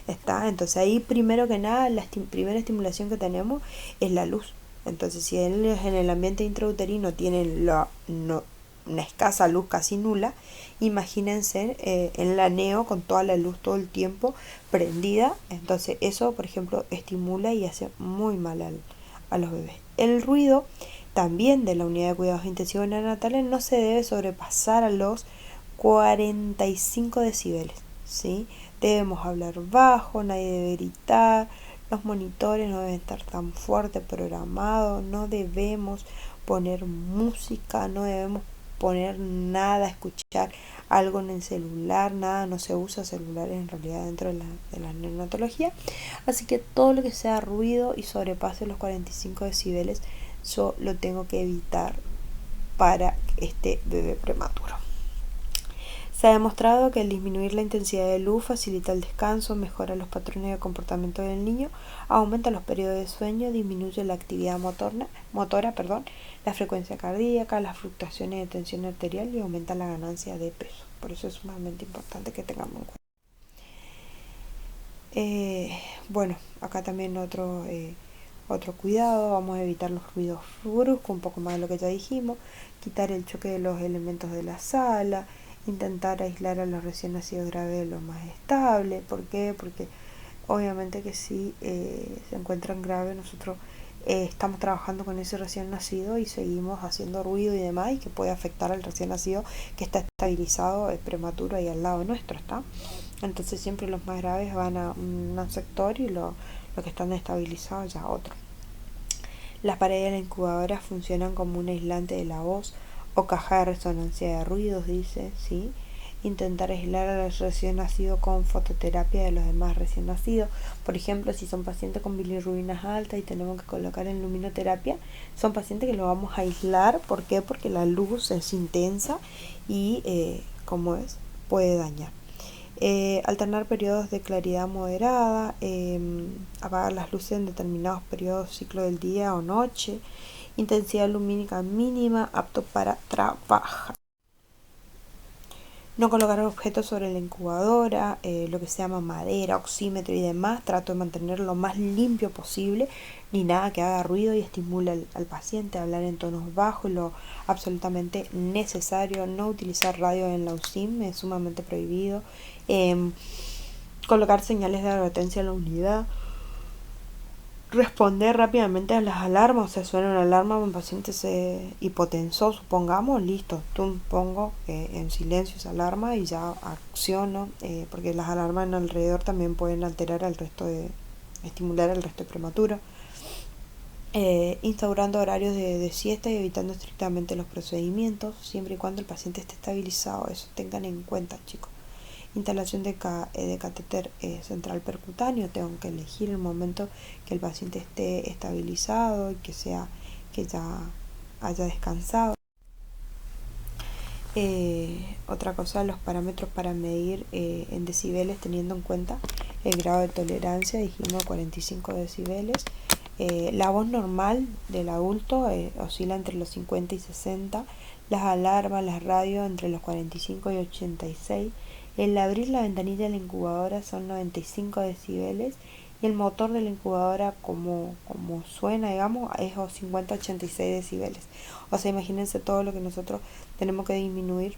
¿Está? Entonces ahí primero que nada la primera estimulación que tenemos es la luz. Entonces si ellos en el ambiente intrauterino tienen una escasa luz casi nula, imagínense en la neo con toda la luz todo el tiempo prendida. Entonces eso, por ejemplo, estimula y hace muy mal a los bebés. El ruido también de la unidad de cuidados intensivos neonatales no se debe sobrepasar a los 45 decibeles, ¿sí? Debemos hablar bajo, nadie debe gritar, los monitores no deben estar tan fuerte programados, no debemos poner música, no debemos poner nada, escuchar algo en el celular, nada, no se usa celulares en realidad dentro de la neonatología, así que todo lo que sea ruido y sobrepase los 45 decibeles yo lo tengo que evitar para este bebé prematuro. Se ha demostrado que el disminuir la intensidad de luz facilita el descanso, mejora los patrones de comportamiento del niño, aumenta los periodos de sueño, disminuye la actividad motora, la frecuencia cardíaca, las fluctuaciones de tensión arterial y aumenta la ganancia de peso. Por eso es sumamente importante que tengamos en Bueno, acá también otro cuidado, vamos a evitar los ruidos bruscos, un poco más de lo que ya dijimos, quitar el choque de los elementos de la sala, intentar aislar a los recién nacidos graves lo más estable. ¿Por qué? Porque obviamente que si se encuentran graves, nosotros estamos trabajando con ese recién nacido y seguimos haciendo ruido y demás, y que puede afectar al recién nacido que está estabilizado, es prematuro ahí al lado nuestro, ¿está? Entonces siempre los más graves van a un sector y los que están estabilizados ya a otro. Las paredes de la incubadora funcionan como un aislante de la voz o caja de resonancia de ruidos, dice, ¿sí? Intentar aislar al recién nacido con fototerapia de los demás recién nacidos. Por ejemplo, si son pacientes con bilirrubinas altas y tenemos que colocar en luminoterapia, son pacientes que lo vamos a aislar. ¿Por qué? Porque la luz es intensa y, como es, puede dañar. Alternar periodos de claridad moderada, apagar las luces en determinados periodos ciclo del día o noche, intensidad lumínica mínima, apto para trabajar. No colocar objetos sobre la incubadora, lo que se llama madera, oxímetro y demás. Trato de mantenerlo lo más limpio posible, ni nada que haga ruido y estimule al paciente. Hablar en tonos bajos, lo absolutamente necesario. No utilizar radio en la UCIM, es sumamente prohibido. Colocar señales de advertencia en la unidad. Responder rápidamente a las alarmas. O sea, suena una alarma, un paciente se hipotensó, supongamos, listo, tú pongo en silencio esa alarma y ya acciono, porque las alarmas en alrededor también pueden alterar al resto estimular al resto de prematuro. Instaurando horarios de siesta y evitando estrictamente los procedimientos, siempre y cuando el paciente esté estabilizado. Eso tengan en cuenta, chicos. Instalación de catéter central percutáneo. Tengo que elegir el momento que el paciente esté estabilizado y que ya haya descansado. Otra cosa, los parámetros para medir en decibeles, teniendo en cuenta el grado de tolerancia, dijimos 45 decibeles. La voz normal del adulto oscila entre los 50 y 60. Las alarmas, las radios entre los 45 y 86. El abrir la ventanilla de la incubadora son 95 decibeles. Y el motor de la incubadora, como suena, digamos, es 50-86 decibeles. O sea, imagínense todo lo que nosotros tenemos que disminuir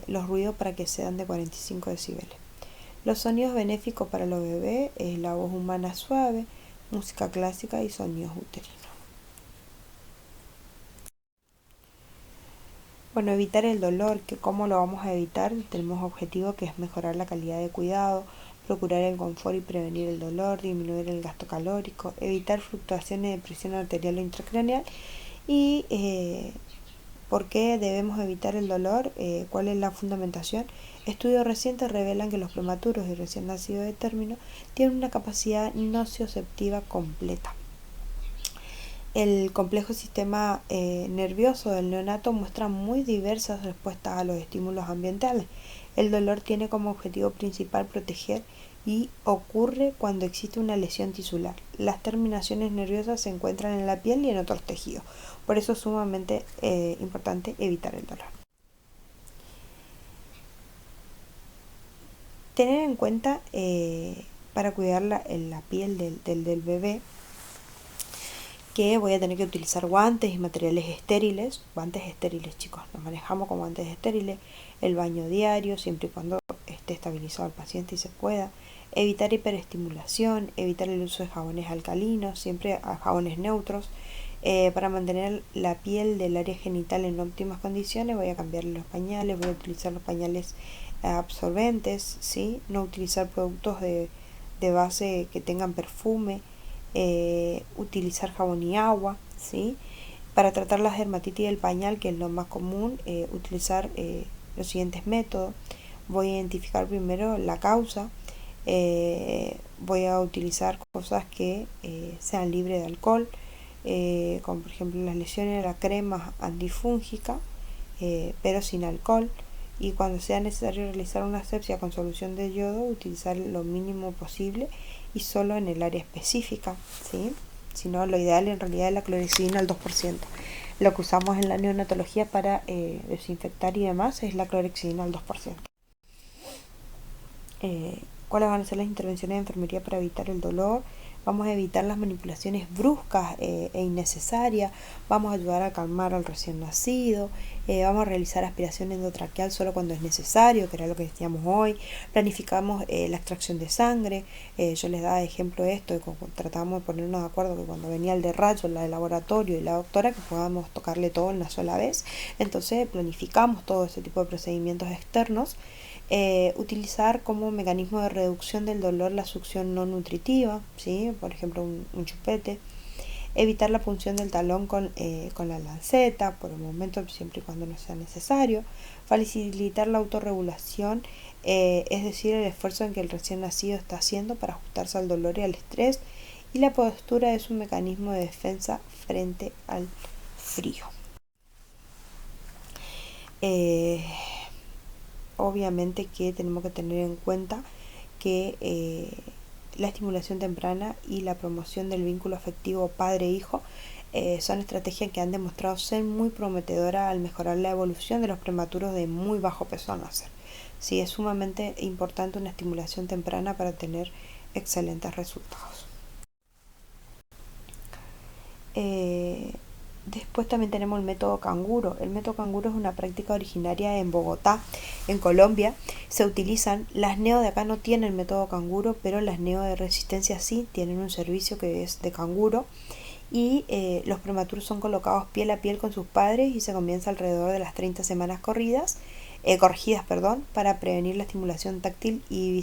los ruidos para que sean de 45 decibeles. Los sonidos benéficos para los bebés es la voz humana suave, música clásica y sonidos uterinos. Bueno, evitar el dolor, que cómo lo vamos a evitar. Tenemos objetivo que es mejorar la calidad de cuidado, procurar el confort y prevenir el dolor, disminuir el gasto calórico, evitar fluctuaciones de presión arterial o intracraneal. Y ¿por qué debemos evitar el dolor? ¿Cuál es la fundamentación? Estudios recientes revelan que los prematuros y recién nacidos de término tienen una capacidad nocioceptiva completa. El complejo sistema nervioso del neonato muestra muy diversas respuestas a los estímulos ambientales. El dolor tiene como objetivo principal proteger y ocurre cuando existe una lesión tisular. Las terminaciones nerviosas se encuentran en la piel y en otros tejidos. Por eso es sumamente importante evitar el dolor. Tener en cuenta para cuidar la piel del bebé, que voy a tener que utilizar guantes y materiales estériles. Guantes estériles, chicos, nos manejamos con guantes estériles. El baño diario, siempre y cuando esté estabilizado el paciente y se pueda. Evitar hiperestimulación, evitar el uso de jabones alcalinos, siempre a jabones neutros. Para mantener la piel del área genital en óptimas condiciones, voy a cambiarle los pañales, voy a utilizar los pañales absorbentes, ¿sí? No utilizar productos de base que tengan perfume. Utilizar jabón y agua, ¿sí? Para tratar la dermatitis del pañal, que es lo más común, utilizar los siguientes métodos. Voy a identificar primero la causa. Voy a utilizar cosas que sean libres de alcohol, como por ejemplo las lesiones, la crema antifúngica, pero sin alcohol. Y cuando sea necesario realizar una asepsia con solución de yodo, utilizar lo mínimo posible y solo en el área específica, ¿sí? Si no, lo ideal en realidad es la clorexidina al 2%. Lo que usamos en la neonatología para desinfectar y demás es la clorexidina al 2%. ¿Cuáles van a ser las intervenciones de enfermería para evitar el dolor? Vamos a evitar las manipulaciones bruscas e innecesarias, vamos a ayudar a calmar al recién nacido, vamos a realizar aspiración endotraqueal solo cuando es necesario, que era lo que decíamos hoy, planificamos la extracción de sangre, yo les daba ejemplo de esto, tratábamos de ponernos de acuerdo que cuando venía el de rayos, la de laboratorio y la doctora, que podamos tocarle todo en una sola vez, entonces planificamos todo ese tipo de procedimientos externos. Utilizar como mecanismo de reducción del dolor la succión no nutritiva, ¿sí? Por ejemplo un chupete, evitar la punción del talón con la lanceta, por el momento siempre y cuando no sea necesario, facilitar la autorregulación, es decir, el esfuerzo en que el recién nacido está haciendo para ajustarse al dolor y al estrés, y la postura es un mecanismo de defensa frente al frío. Obviamente que tenemos que tener en cuenta que la estimulación temprana y la promoción del vínculo afectivo padre-hijo son estrategias que han demostrado ser muy prometedoras al mejorar la evolución de los prematuros de muy bajo peso al nacer. Sí, es sumamente importante una estimulación temprana para tener excelentes resultados. Después también tenemos el método canguro. El método canguro es una práctica originaria en Bogotá, en Colombia. Se utilizan, las neo de acá no tienen el método canguro, pero las neo de resistencia sí tienen un servicio que es de canguro. Y los prematuros son colocados piel a piel con sus padres y se comienza alrededor de las 30 semanas corridas, corregidas, perdón, para prevenir la estimulación táctil y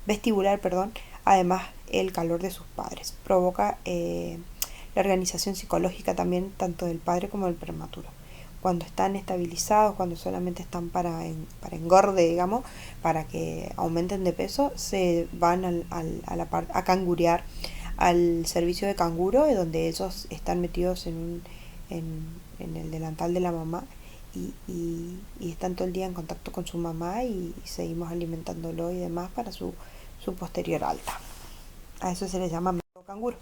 vestibular, perdón. Además, el calor de sus padres provoca la organización psicológica también tanto del padre como del prematuro. Cuando están estabilizados, cuando solamente están para engorde, digamos, para que aumenten de peso, se van a cangurear al servicio de canguro, donde ellos están metidos en el delantal de la mamá y están todo el día en contacto con su mamá y seguimos alimentándolo y demás para su posterior alta. A eso se le llama método canguro.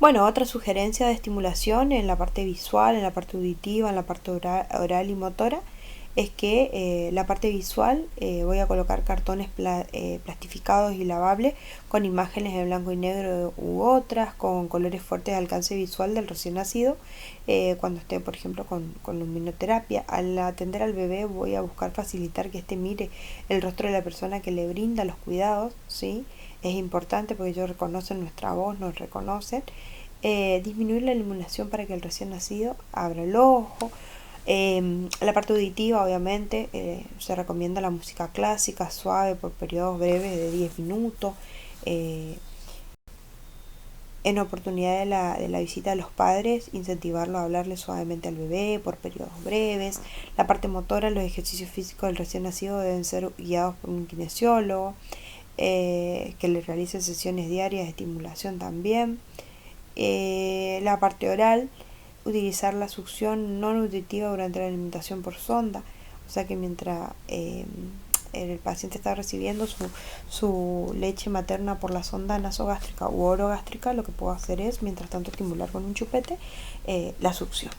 Bueno, otra sugerencia de estimulación en la parte visual, en la parte auditiva, en la parte oral y motora, es que la parte visual voy a colocar cartones plastificados y lavables con imágenes de blanco y negro u otras, con colores fuertes de alcance visual del recién nacido, cuando esté, por ejemplo, con luminoterapia. Al atender al bebé voy a buscar facilitar que éste mire el rostro de la persona que le brinda los cuidados, ¿sí? Es importante porque ellos reconocen nuestra voz, nos reconocen. Disminuir la iluminación para que el recién nacido abra el ojo. La parte auditiva, obviamente, se recomienda la música clásica, suave, por periodos breves de 10 minutos. En oportunidad de la visita de los padres, incentivarlo a hablarle suavemente al bebé por periodos breves. La parte motora, los ejercicios físicos del recién nacido deben ser guiados por un kinesiólogo, que le realice sesiones diarias de estimulación también. La parte oral, utilizar la succión no nutritiva durante la alimentación por sonda, o sea que mientras el paciente está recibiendo su leche materna por la sonda nasogástrica u orogástrica, lo que puedo hacer es, mientras tanto, estimular con un chupete la succión.